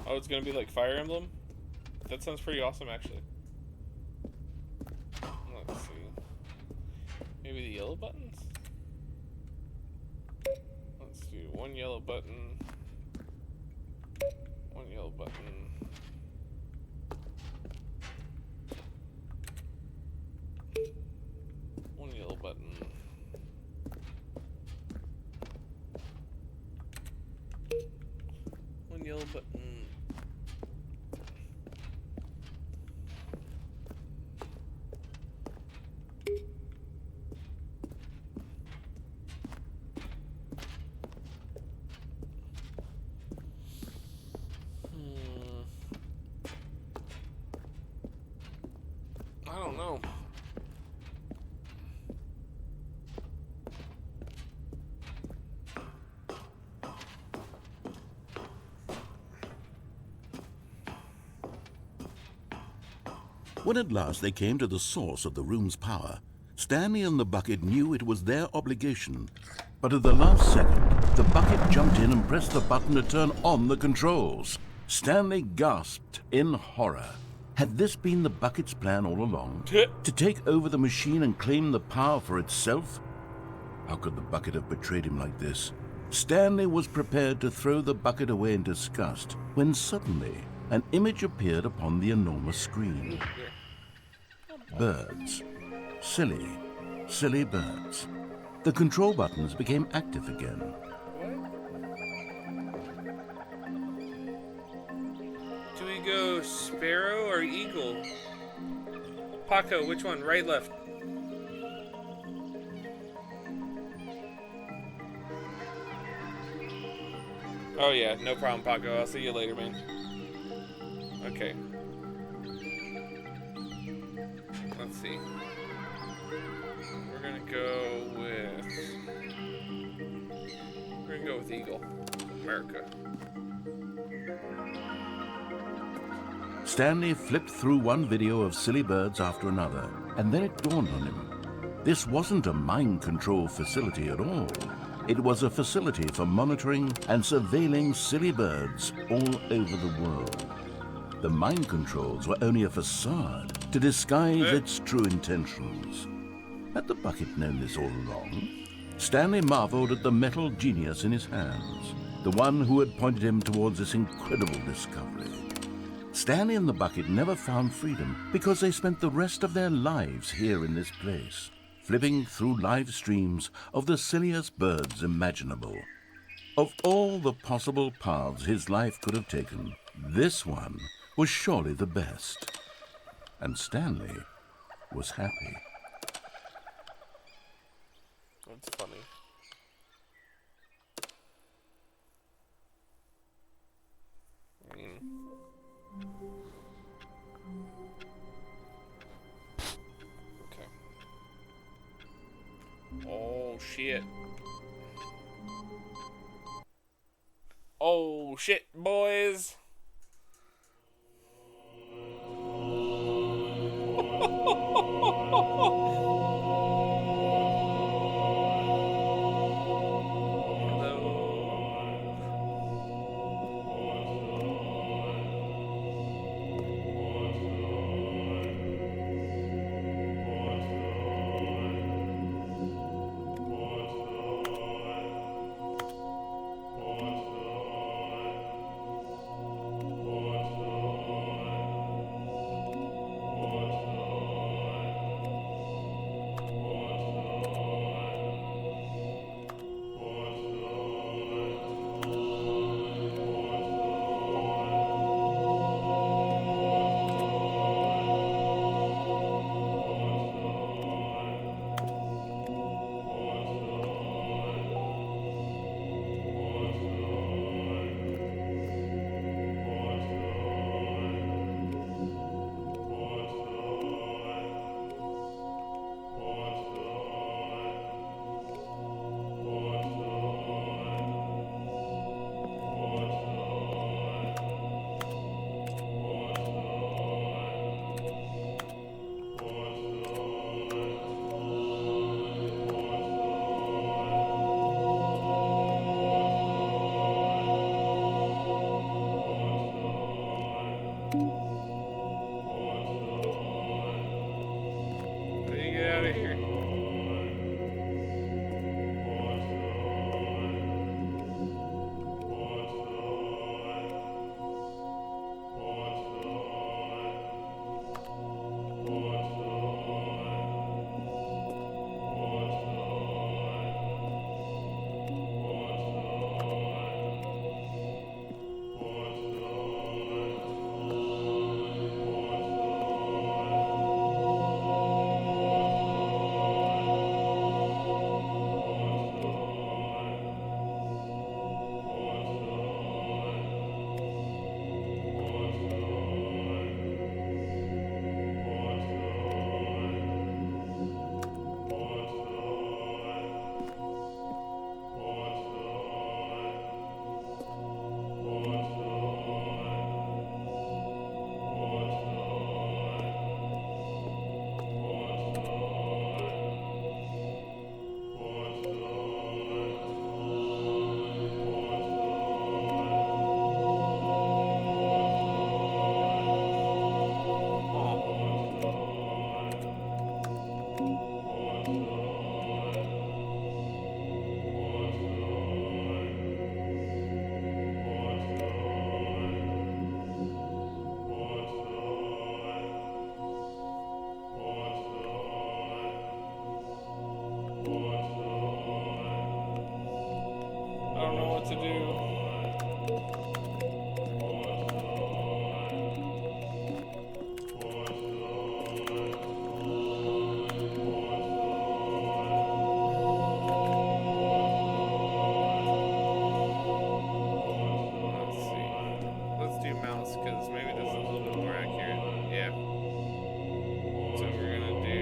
Speaker 1: Oh, it's gonna be like Fire Emblem? That sounds pretty awesome, actually. Let's see. Maybe the yellow buttons? Let's do one yellow button. One yellow button. One yellow button. One yellow button. I don't know.
Speaker 2: When at last they came to the source of the room's power, Stanley and the bucket knew it was their obligation. But at the last second, the bucket jumped in and pressed the button to turn on the controls. Stanley gasped in horror. Had this been the bucket's plan all along? To take over the machine and claim the power for itself? How could the bucket have betrayed him like this? Stanley was prepared to throw the bucket away in disgust when suddenly an image appeared upon the enormous screen. Birds. Silly, silly birds. The control buttons became active again.
Speaker 1: Do we go sparrow or eagle? Paco, which one? Right, left? Oh yeah, no problem, Paco. I'll see you later, man. Okay. Let's see. We're gonna go with eagle. America.
Speaker 2: Stanley flipped through one video of silly birds after another, and then it dawned on him. This wasn't a mind control facility at all. It was a facility for monitoring and surveilling silly birds all over the world. The mind controls were only a facade to disguise its true intentions. Had the bucket known this all along? Stanley marveled at the metal genius in his hands, the one who had pointed him towards this incredible discovery. Stanley and the bucket never found freedom because they spent the rest of their lives here in this place, flipping through live streams of the silliest birds imaginable. Of all the possible paths his life could have taken, this one was surely the best. And Stanley was happy.
Speaker 1: That's funny. Oh shit, boys. Get out of here. I don't know what to do. Let's see. Let's do mouse because maybe this is a little bit more accurate. Yeah. So we're gonna do.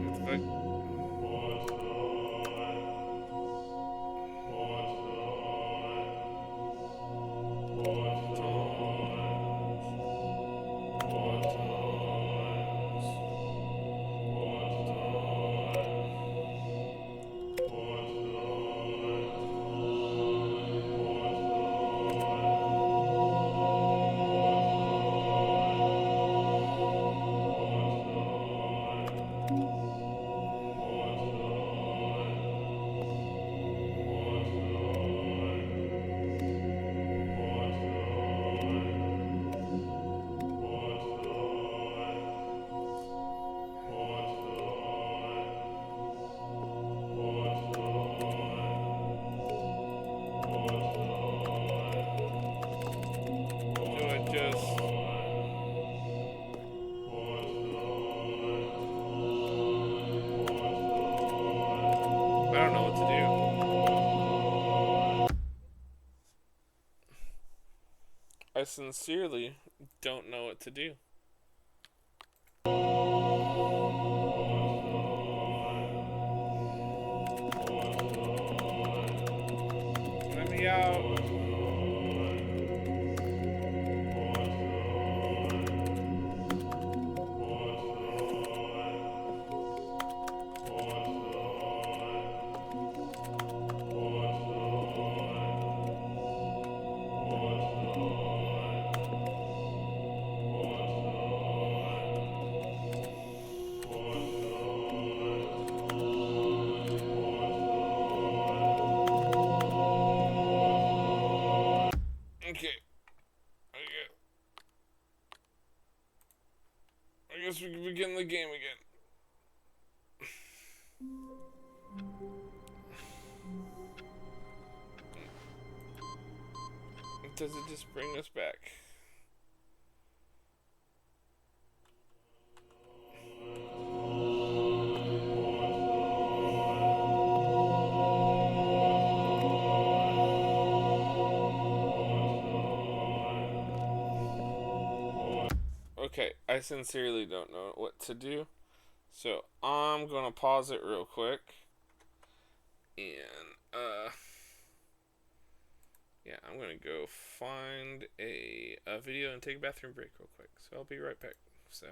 Speaker 1: What the fuck? I don't know what to do. I sincerely don't know what to do. me out. Okay. I guess we can begin the game again. Does it just bring us back? Okay, I sincerely don't know what to do. So I'm gonna pause it real quick. And yeah, I'm gonna go find a video and take a bathroom break real quick. So I'll be right back. So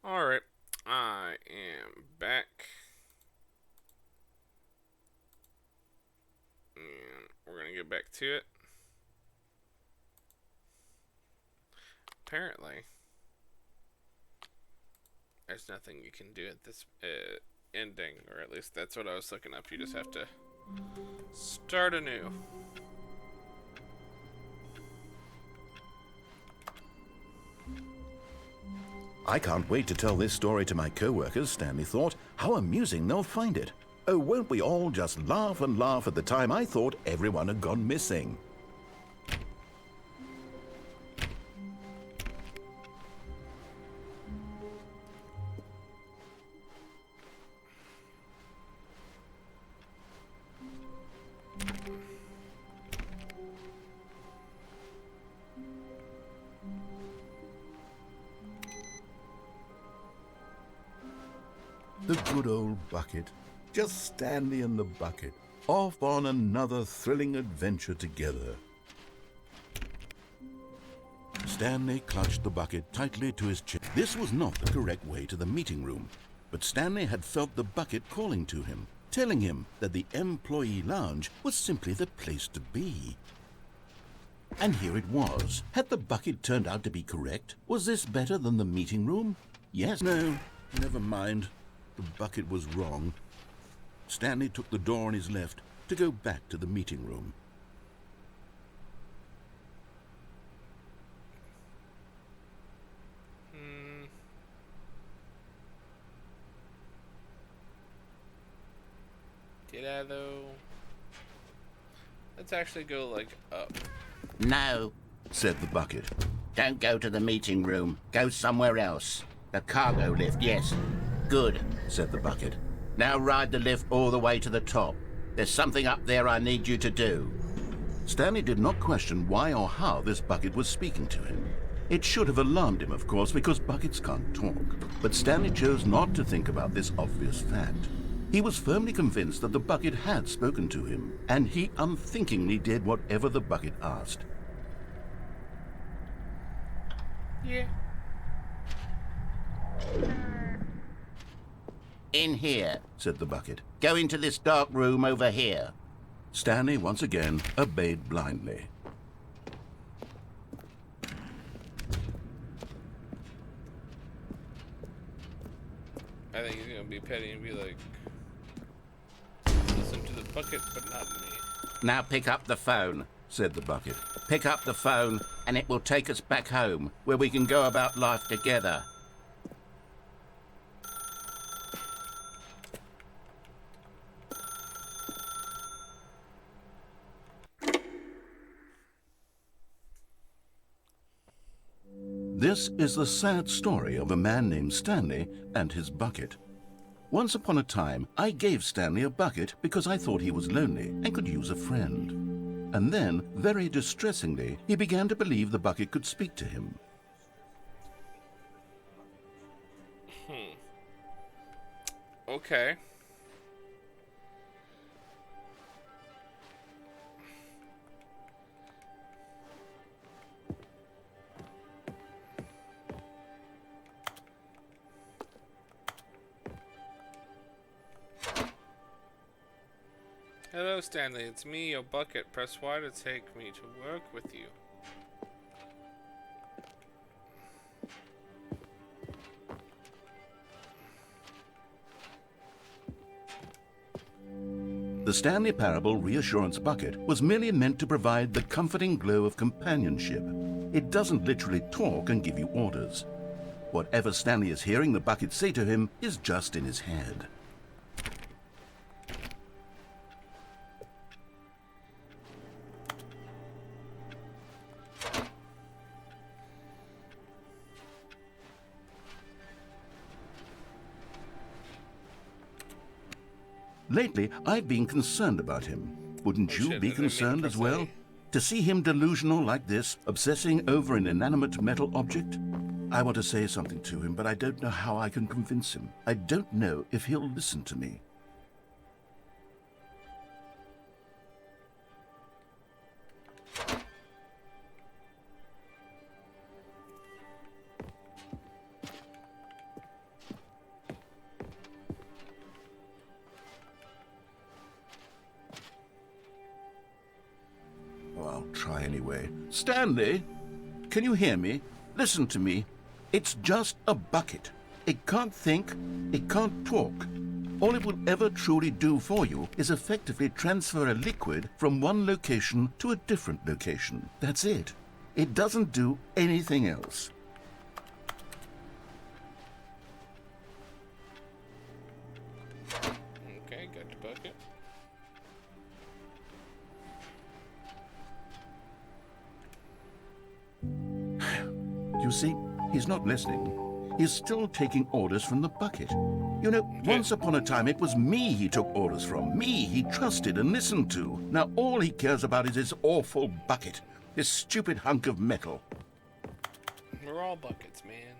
Speaker 1: Alright, I am back. And we're going to get back to it. Apparently, there's nothing you can do at this ending, or at least that's what I was looking up. You just have to start anew.
Speaker 2: I can't wait to tell this story to my co-workers, Stanley thought. How amusing they'll find it. Oh, won't we all just laugh and laugh at the time I thought everyone had gone missing. The good old bucket. Just Stanley and the bucket, off on another thrilling adventure together. Stanley clutched the bucket tightly to his chest. This was not the correct way to the meeting room, but Stanley had felt the bucket calling to him, telling him that the employee lounge was simply the place to be. And here it was. Had the bucket turned out to be correct? Was this better than the meeting room? Yes. No, never mind. The bucket was wrong. Stanley took the door on his left to go back to the meeting room.
Speaker 1: Did I though? Let's actually go like up.
Speaker 3: No,
Speaker 2: Said the bucket.
Speaker 3: don't go to the meeting room. Go somewhere else. The cargo lift, yes. Good.
Speaker 2: Said the bucket.
Speaker 3: Now ride the lift all the way to the top. There's something up there I need you to do.
Speaker 2: Stanley did not question why or how this bucket was speaking to him. It should have alarmed him, of course, because buckets can't talk. But Stanley chose not to think about this obvious fact. He was firmly convinced that the bucket had spoken to him, and he unthinkingly did whatever the bucket asked.
Speaker 1: Yeah.
Speaker 3: In here.
Speaker 2: Said the bucket.
Speaker 3: Go into this dark room over here.
Speaker 2: Stanley once again obeyed blindly.
Speaker 1: I think he's gonna be petty and be like, listen to the bucket, but not me.
Speaker 3: Now pick up the phone.
Speaker 2: Said the bucket.
Speaker 3: Pick up the phone, and it will take us back home, where we can go about life together.
Speaker 2: This is the sad story of a man named Stanley and his bucket. Once upon a time, I gave Stanley a bucket because I thought he was lonely and could use a friend. And then, very distressingly, he began to believe the bucket could speak to him.
Speaker 1: Okay. Hello, Stanley. It's me, your bucket. Press Y to take me to work with you.
Speaker 2: The Stanley Parable Reassurance Bucket was merely meant to provide the comforting glow of companionship. It doesn't literally talk and give you orders. Whatever Stanley is hearing the bucket say to him is just in his head. Lately, I've been concerned about him. Wouldn't you
Speaker 1: shit,
Speaker 2: be
Speaker 1: does that mean
Speaker 2: concerned as well?
Speaker 1: Presley?
Speaker 2: To see him delusional like this, obsessing over an inanimate metal object? I want to say something to him, but I don't know how I can convince him. I don't know if he'll listen to me. anyway. Stanley, can you hear me? Listen to me. It's just a bucket. It can't think, it can't talk. All it will ever truly do for you is effectively transfer a liquid from one location to a different location. That's it. It doesn't do anything else.
Speaker 1: Okay, got the bucket.
Speaker 2: You see, he's not listening. He's still taking orders from the bucket. You know, once upon a time it was me he took orders from. Me he trusted and listened to. Now all he cares about is this awful bucket. This stupid hunk of metal.
Speaker 1: We're all buckets, man.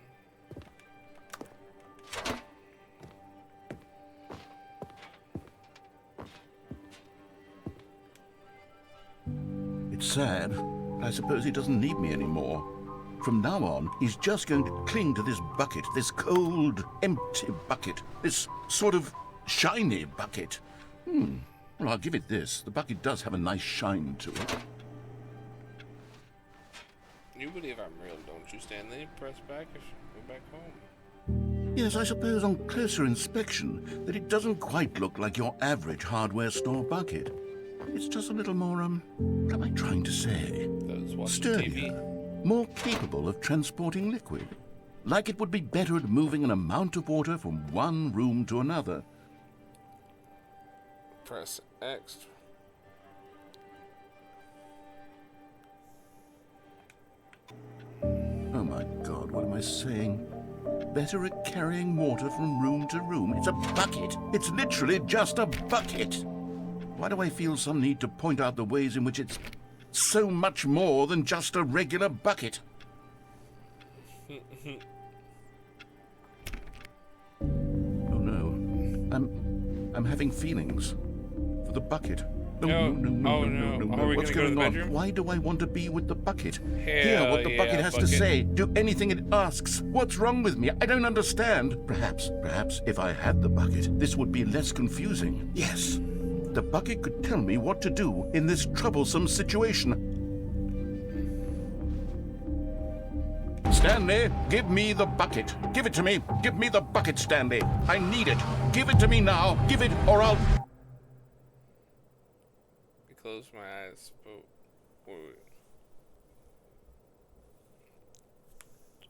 Speaker 2: It's sad, but I suppose he doesn't need me anymore. From now on, he's just going to cling to this bucket, this cold, empty bucket, this sort of shiny bucket. Well, I'll give it this. The bucket does have a nice shine to it.
Speaker 1: You believe I'm real, don't you, Stanley? Press back if we're back home.
Speaker 2: Yes, I suppose on closer inspection that it doesn't quite look like your average hardware store bucket. It's just a little more, what am I trying to say?
Speaker 1: Those watching
Speaker 2: Sturdier.
Speaker 1: TV.
Speaker 2: More capable of transporting liquid. Like it would be better at moving an amount of water from one room to another.
Speaker 1: Press X.
Speaker 2: Oh my God, what am I saying? Better at carrying water from room to room. It's a bucket. It's literally just a bucket. Why do I feel some need to point out the ways in which it's so much more than just a regular bucket? Oh no. I'm having feelings for the bucket. No.
Speaker 1: Are we
Speaker 2: What's
Speaker 1: gonna go to
Speaker 2: going
Speaker 1: the
Speaker 2: on?
Speaker 1: bedroom?
Speaker 2: Why do I want to be with the bucket? Hear
Speaker 1: Hell
Speaker 2: what the
Speaker 1: yeah,
Speaker 2: bucket has to
Speaker 1: bucket.
Speaker 2: say. Do anything it asks. What's wrong with me? I don't understand. Perhaps if I had the bucket, this would be less confusing. Yes. The bucket could tell me what to do in this troublesome situation. Stanley, give me the bucket. Give it to me. Give me the bucket, Stanley. I need it. Give it to me now. Give it or I'll...
Speaker 1: I close my eyes. Oh, wait.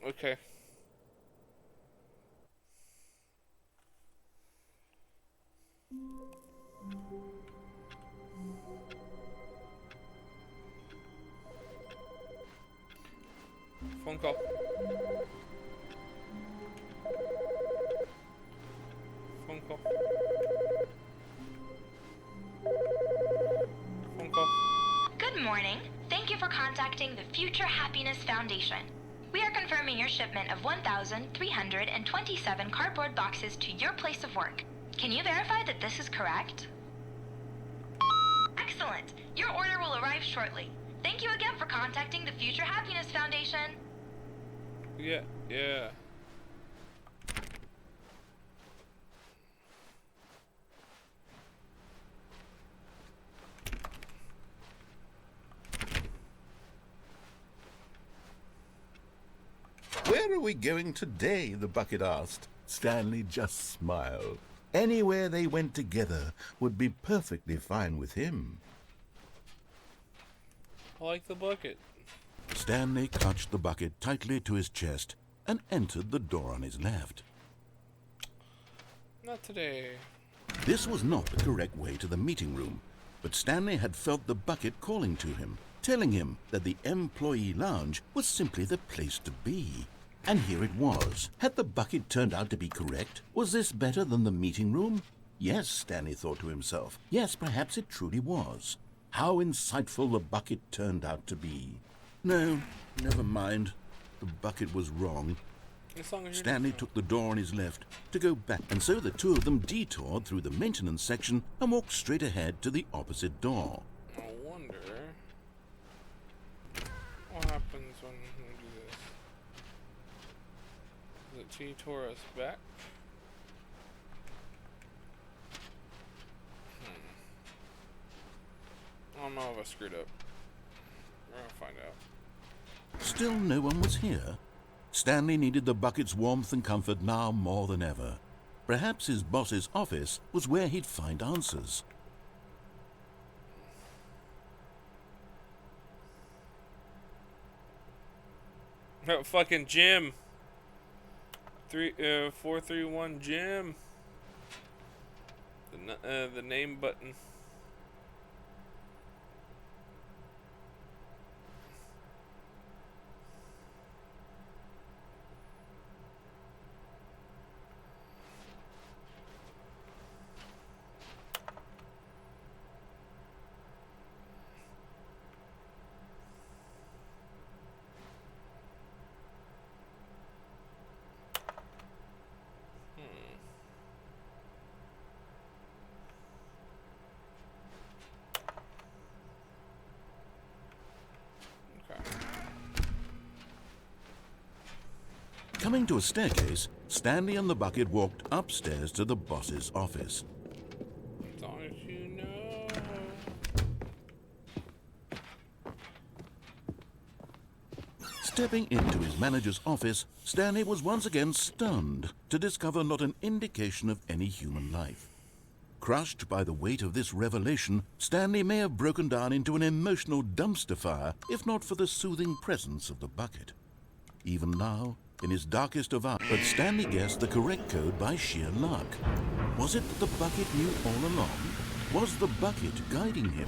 Speaker 1: Okay. Phone call. Phone call. Phone call.
Speaker 5: Good morning. Thank you for contacting the Future Happiness Foundation. We are confirming your shipment of 1,327 cardboard boxes to your place of work. Can you verify that this is correct? Excellent. Your order will arrive shortly. Thank you again for contacting the Future Happiness Foundation.
Speaker 1: Yeah.
Speaker 2: Where are we going today? The bucket asked. Stanley just smiled. Anywhere they went together would be perfectly fine with him.
Speaker 1: I like the bucket.
Speaker 2: Stanley clutched the bucket tightly to his chest and entered the door on his left.
Speaker 1: Not today.
Speaker 2: This was not the correct way to the meeting room, but Stanley had felt the bucket calling to him, telling him that the employee lounge was simply the place to be. And here it was. Had the bucket turned out to be correct? Was this better than the meeting room? Yes, Stanley thought to himself. Yes, perhaps it truly was. How insightful the bucket turned out to be. No, never mind. The bucket was wrong.
Speaker 1: As long as you're
Speaker 2: Stanley took the door on his left to go back, and so the two of them detoured through the maintenance section and walked straight ahead to the opposite door.
Speaker 1: I wonder what happens when we do this. Does it detour us back? I don't know if I screwed up.
Speaker 2: Still no one was here. Stanley needed the bucket's warmth and comfort now more than ever. Perhaps his boss's office was where he'd find answers.
Speaker 1: Oh, fucking Jim. 431 Jim. The name button.
Speaker 2: Coming to a staircase, Stanley and the bucket walked upstairs to the boss's office.
Speaker 1: As long as you know.
Speaker 2: Stepping into his manager's office, Stanley was once again stunned to discover not an indication of any human life. Crushed by the weight of this revelation, Stanley may have broken down into an emotional dumpster fire if not for the soothing presence of the bucket. Even now, in his darkest of hours, but Stanley guessed the correct code by sheer luck. Was it that the bucket knew all along? Was the bucket guiding him?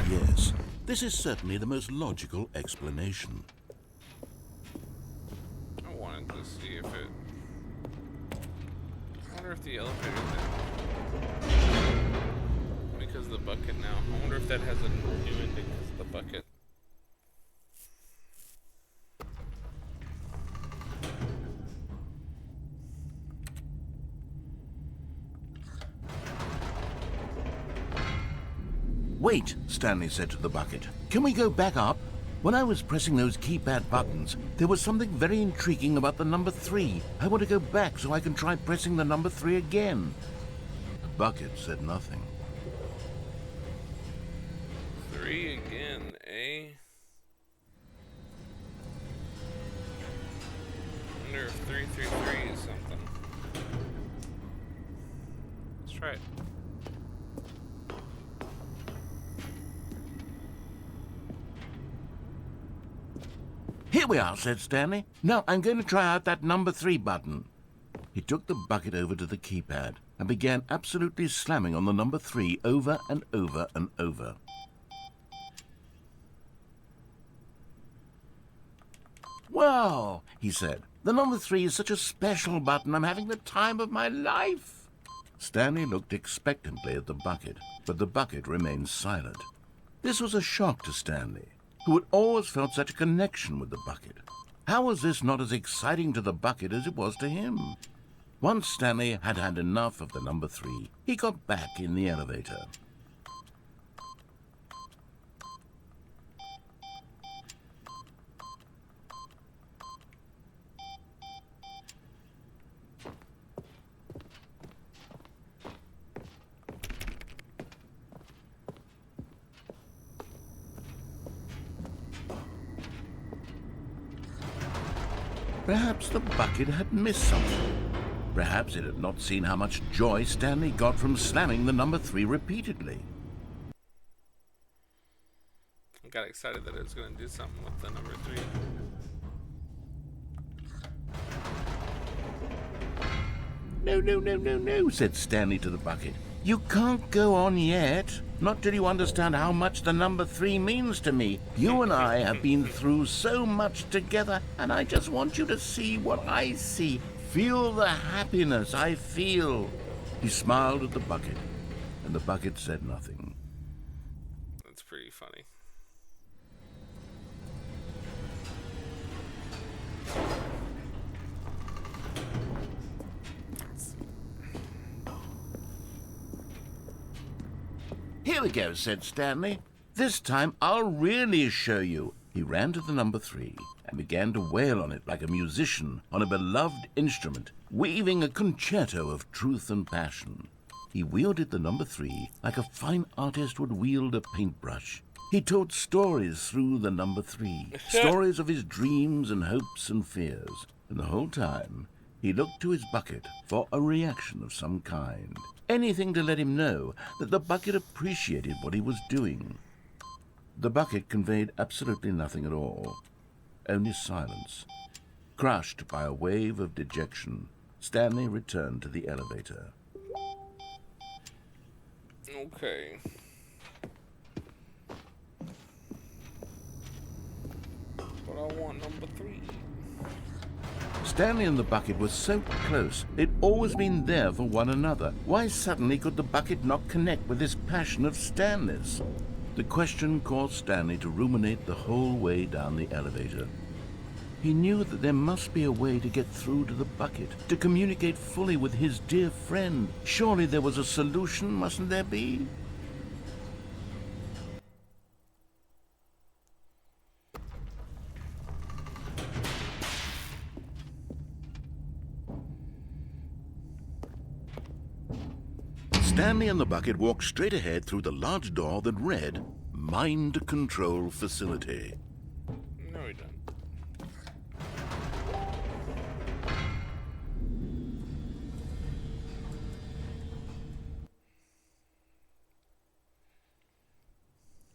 Speaker 2: Yes, this is certainly the most logical explanation.
Speaker 1: I wanted to see if it... I wonder if the elevator then... Because of the bucket now. I wonder if that has a new ending because of the bucket.
Speaker 2: Wait, Stanley said to the bucket. Can we go back up? When I was pressing those keypad buttons, there was something very intriguing about the number 3. I want to go back so I can try pressing the number 3 again. The bucket said nothing.
Speaker 1: 3 again, eh? I wonder if 333 is something. Let's try it.
Speaker 2: Here we are, said Stanley. Now I'm going to try out that number 3 button. He took the bucket over to the keypad and began absolutely slamming on the number 3 over and over and over. Wow, he said. The number 3 is such a special button. I'm having the time of my life. Stanley looked expectantly at the bucket, but the bucket remained silent. This was a shock to Stanley, who had always felt such a connection with the bucket. How was this not as exciting to the bucket as it was to him? Once Stanley had had enough of the number 3, he got back in the elevator. Perhaps the bucket had missed something. Perhaps it had not seen how much joy Stanley got from slamming the number 3 repeatedly.
Speaker 1: I got excited that it was going to do something with the number 3.
Speaker 2: No, said Stanley to the bucket. You can't go on yet. Not till you understand how much the number 3 means to me. You and I have been through so much together, and I just want you to see what I see. Feel the happiness I feel. He smiled at the bucket, and the bucket said nothing.
Speaker 1: That's pretty funny.
Speaker 2: Here we go, said Stanley. This time I'll really show you. He ran to the number 3 and began to wail on it like a musician on a beloved instrument, weaving a concerto of truth and passion. He wielded the number 3 like a fine artist would wield a paintbrush. He told stories through the number 3, stories of his dreams and hopes and fears. And the whole time, he looked to his bucket for a reaction of some kind. Anything to let him know that the bucket appreciated what he was doing. The bucket conveyed absolutely nothing at all, only silence. Crushed by a wave of dejection, Stanley returned to the elevator.
Speaker 1: Okay. But I want number 3.
Speaker 2: Stanley and the bucket were so close. They'd always been there for one another. Why suddenly could the bucket not connect with this passion of Stanley's? The question caused Stanley to ruminate the whole way down the elevator. He knew that there must be a way to get through to the bucket, to communicate fully with his dear friend. Surely there was a solution, mustn't there be? Stanley and the bucket walked straight ahead through the large door that read, Mind Control Facility.
Speaker 1: No, he didn't.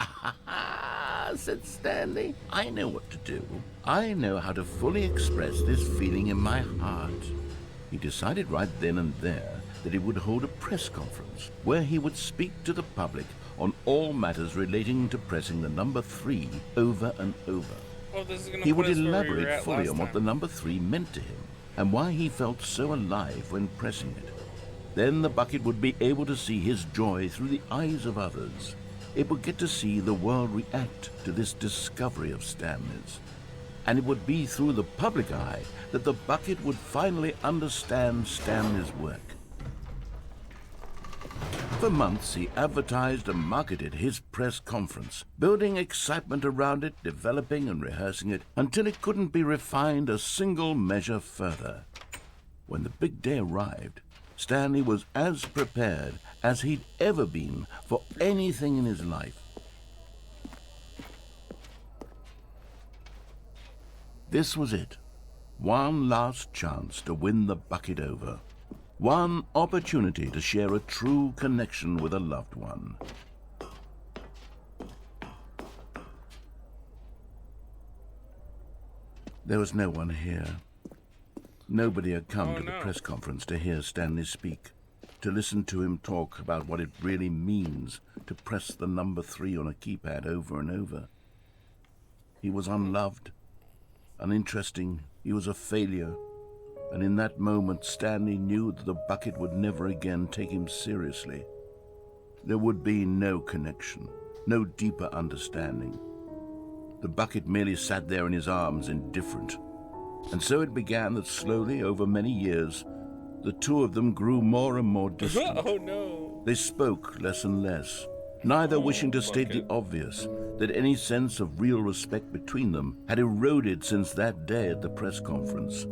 Speaker 2: "Ah," said Stanley. "I know what to do. I know how to fully express this feeling in my heart." He decided right then and there that he would hold a press conference where he would speak to the public on all matters relating to pressing the number 3 over and over.
Speaker 1: Oh, this is gonna
Speaker 2: He
Speaker 1: put
Speaker 2: would
Speaker 1: us where we were
Speaker 2: elaborate
Speaker 1: at
Speaker 2: fully
Speaker 1: last
Speaker 2: on what the
Speaker 1: time.
Speaker 2: number 3 meant to him and why he felt so alive when pressing it. Then the bucket would be able to see his joy through the eyes of others. It would get to see the world react to this discovery of Stanley's. And it would be through the public eye that the bucket would finally understand Stanley's work. For months, he advertised and marketed his press conference, building excitement around it, developing and rehearsing it, until it couldn't be refined a single measure further. When the big day arrived, Stanley was as prepared as he'd ever been for anything in his life. This was it. One last chance to win the bucket over. One opportunity to share a true connection with a loved one. There was no one here. Nobody had come to the press conference to hear Stanley speak, to listen to him talk about what it really means to press the number 3 on a keypad over and over. He was unloved, uninteresting, he was a failure. And in that moment, Stanley knew that the bucket would never again take him seriously. There would be no connection, no deeper understanding. The bucket merely sat there in his arms, indifferent. And so it began that slowly, over many years, the two of them grew more and more distant.
Speaker 1: Oh no!
Speaker 2: They spoke less and less, neither wishing to state the obvious, that any sense of real respect between them had eroded since that day at the press conference.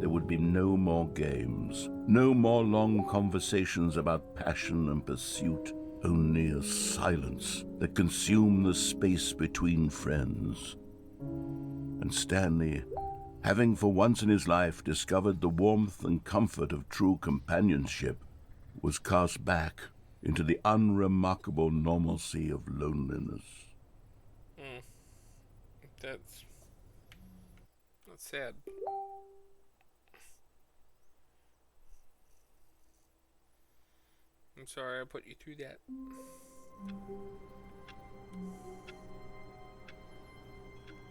Speaker 2: There would be no more games, no more long conversations about passion and pursuit, only a silence that consumed the space between friends. And Stanley, having for once in his life discovered the warmth and comfort of true companionship, was cast back into the unremarkable normalcy of loneliness.
Speaker 1: That's sad. I'm sorry I put you through that.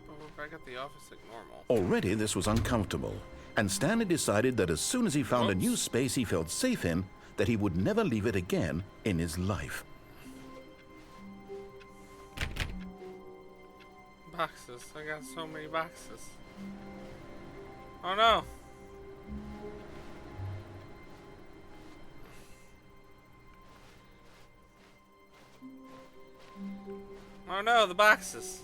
Speaker 1: But we're back at the office like normal.
Speaker 2: Already this was uncomfortable, and Stanley decided that as soon as he found a new space he felt safe in, that he would never leave it again in his life.
Speaker 1: Boxes. I got so many boxes. Oh no! Oh no, the boxes.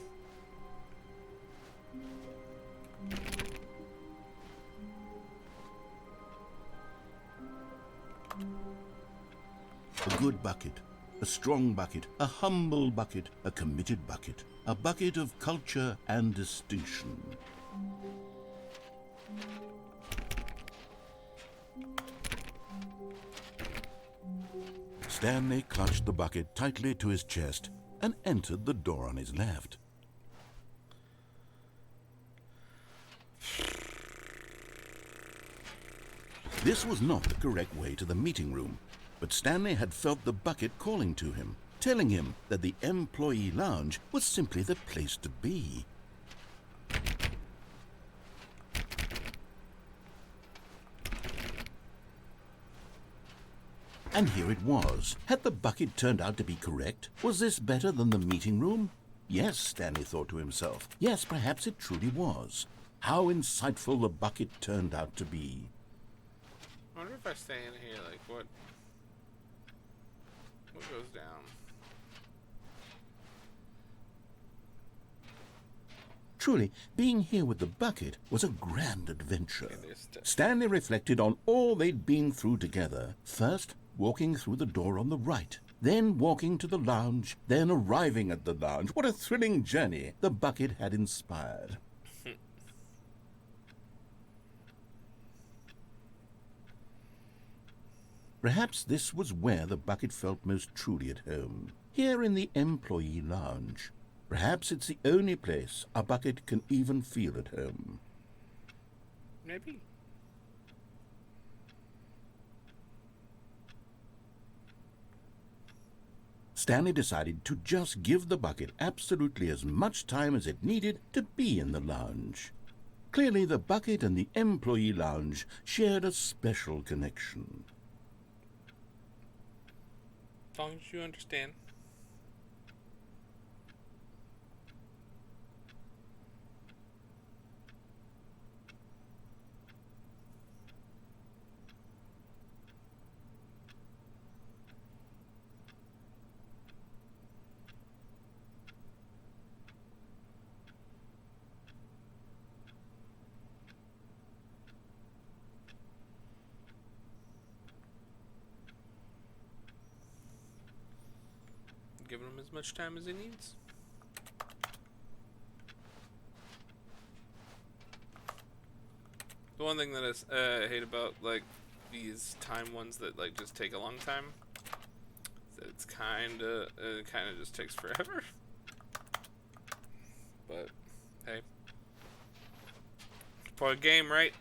Speaker 2: A good bucket, A strong bucket, a humble bucket, a committed bucket, a bucket of culture and distinction. Stanley clutched the bucket tightly to his chest and entered the door on his left. This was not the correct way to the meeting room, but Stanley had felt the bucket calling to him, telling him that the employee lounge was simply the place to be. And here it was. Had the bucket turned out to be correct? Was this better than the meeting room? Yes, Stanley thought to himself. Yes, perhaps it truly was. How insightful the bucket turned out to be.
Speaker 1: I wonder if I stay in here, like, what goes down?
Speaker 2: Truly, being here with the bucket was a grand adventure.
Speaker 1: Okay,
Speaker 2: Stanley reflected on all they'd been through together. First, walking through the door on the right, then walking to the lounge, then arriving at the lounge. What a thrilling journey the bucket had inspired. Perhaps this was where the bucket felt most truly at home, here in the employee lounge. Perhaps it's the only place a bucket can even feel at home.
Speaker 1: Maybe.
Speaker 2: Stanley decided to just give the bucket absolutely as much time as it needed to be in the lounge. Clearly, the bucket and the employee lounge shared a special connection.
Speaker 1: As long as you understand. Giving him as much time as he needs. The one thing that I hate about like these time ones that like just take a long time, is that it's kind of just takes forever. But hey, for a game, right?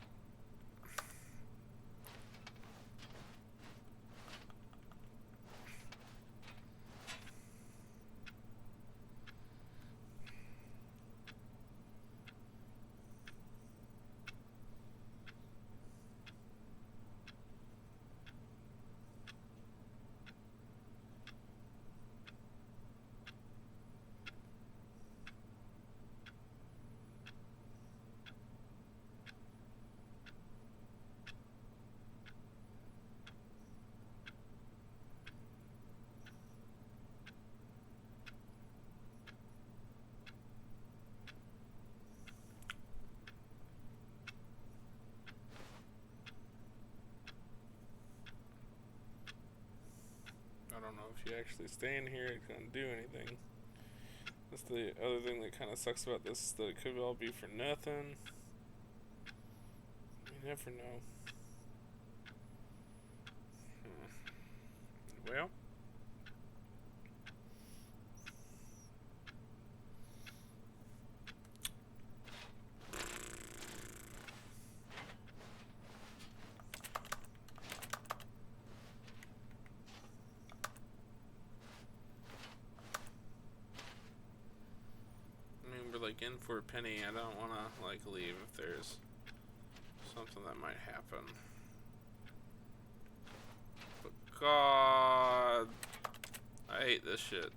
Speaker 1: I don't know if you actually stay in here, it's gonna do anything. That's the other thing that kind of sucks about this, that it could all be for nothing. You never know. Well. Like in for a penny. I don't want to like leave if there's something that might happen. But God, I hate this shit.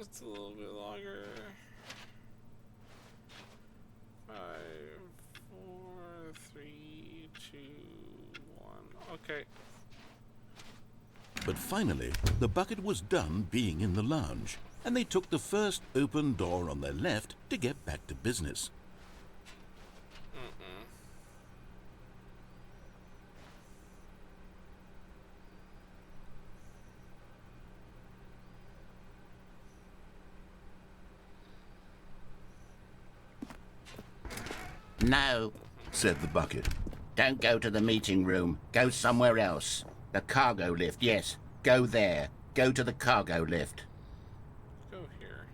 Speaker 1: Just a little bit longer. 5, 4, 3, 2, 1. Okay.
Speaker 2: But finally, the bucket was done being in the lounge, and they took the first open door on their left to get back to business.
Speaker 3: No,
Speaker 2: Said the bucket.
Speaker 3: don't go to the meeting room. Go somewhere else. The cargo lift, yes. Go there. Go to the cargo lift.
Speaker 1: Let's go here.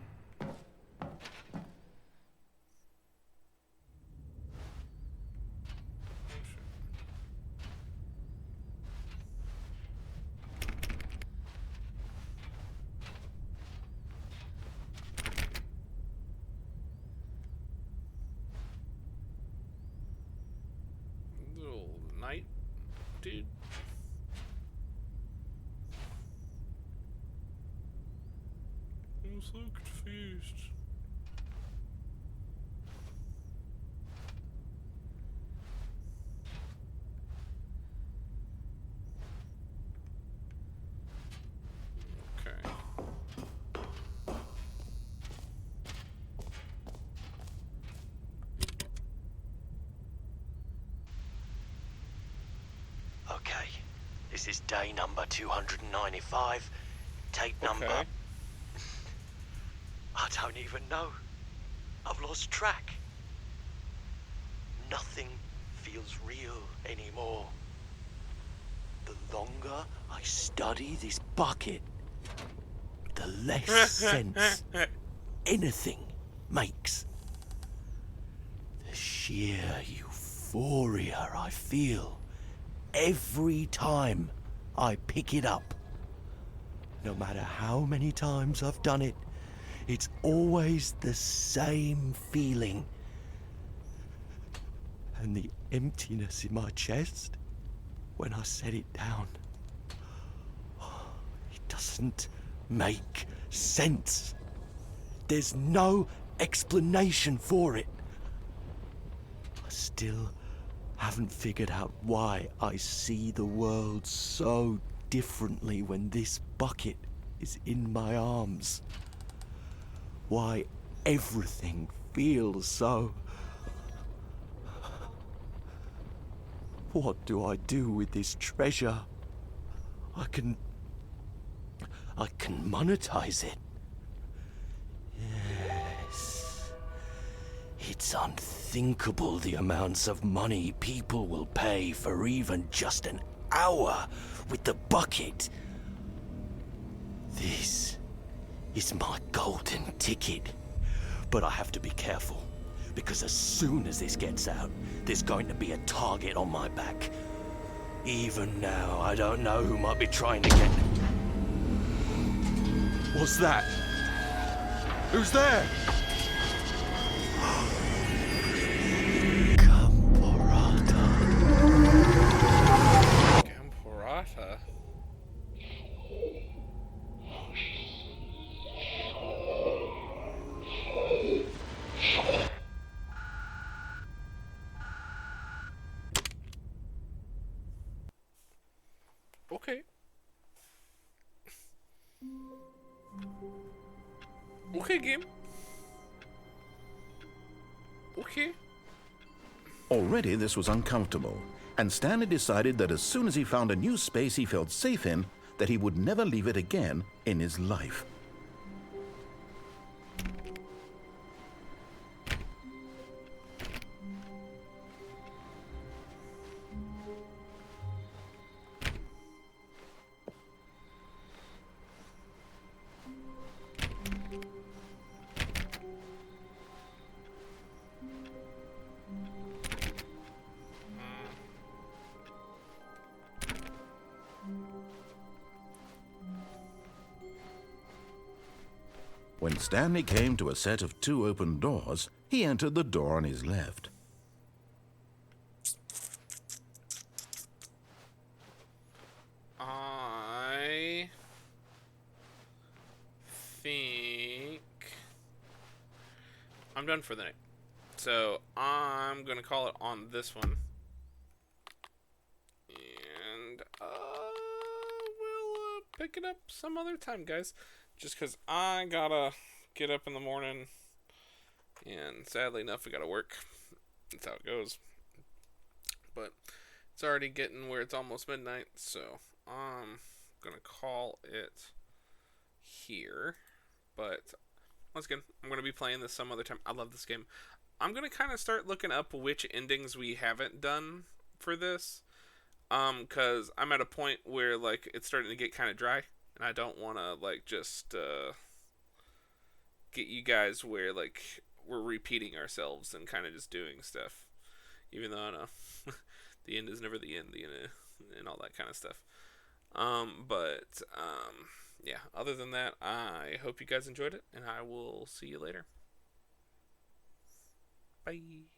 Speaker 1: Little night, dude. I'm so confused. Okay.
Speaker 6: Okay, this is day number 295. Tape number.
Speaker 1: Okay.
Speaker 6: I don't even know. I've lost track. Nothing feels real anymore. The longer I study this bucket, the less sense anything makes. The sheer euphoria I feel every time I pick it up. No matter how many times I've done it, it's always the same feeling. And the emptiness in my chest when I set it down. It doesn't make sense. There's no explanation for it. I still haven't figured out why I see the world so differently when this bucket is in my arms. Why everything feels so... What do I do with this treasure? I can monetize it. Yes. It's unthinkable the amounts of money people will pay for even just an hour with the bucket. This is my golden ticket. But I have to be careful, because as soon as this gets out, there's going to be a target on my back. Even now, I don't know who might be trying to get... What's that? Who's there?
Speaker 1: Camporata. Okay. Okay, game. Okay.
Speaker 2: Already this was uncomfortable, and Stanley decided that as soon as he found a new space he felt safe in, that he would never leave it again in his life. When Stanley came to a set of 2 open doors, he entered the door on his left.
Speaker 1: I think I'm done for the night. So I'm gonna call it on this one, and we'll pick it up some other time, guys. Just because I gotta get up in the morning, and sadly enough, I gotta work. That's how it goes. But it's already getting where it's almost midnight, so I'm gonna call it here. But once again, I'm gonna be playing this some other time. I love this game. I'm gonna kind of start looking up which endings we haven't done for this, cause I'm at a point where like it's starting to get kind of dry, and I don't want to like just get you guys where like we're repeating ourselves and kind of just doing stuff, even though I know the end is never the end, and all that kind of stuff. Yeah. Other than that, I hope you guys enjoyed it, and I will see you later. Bye.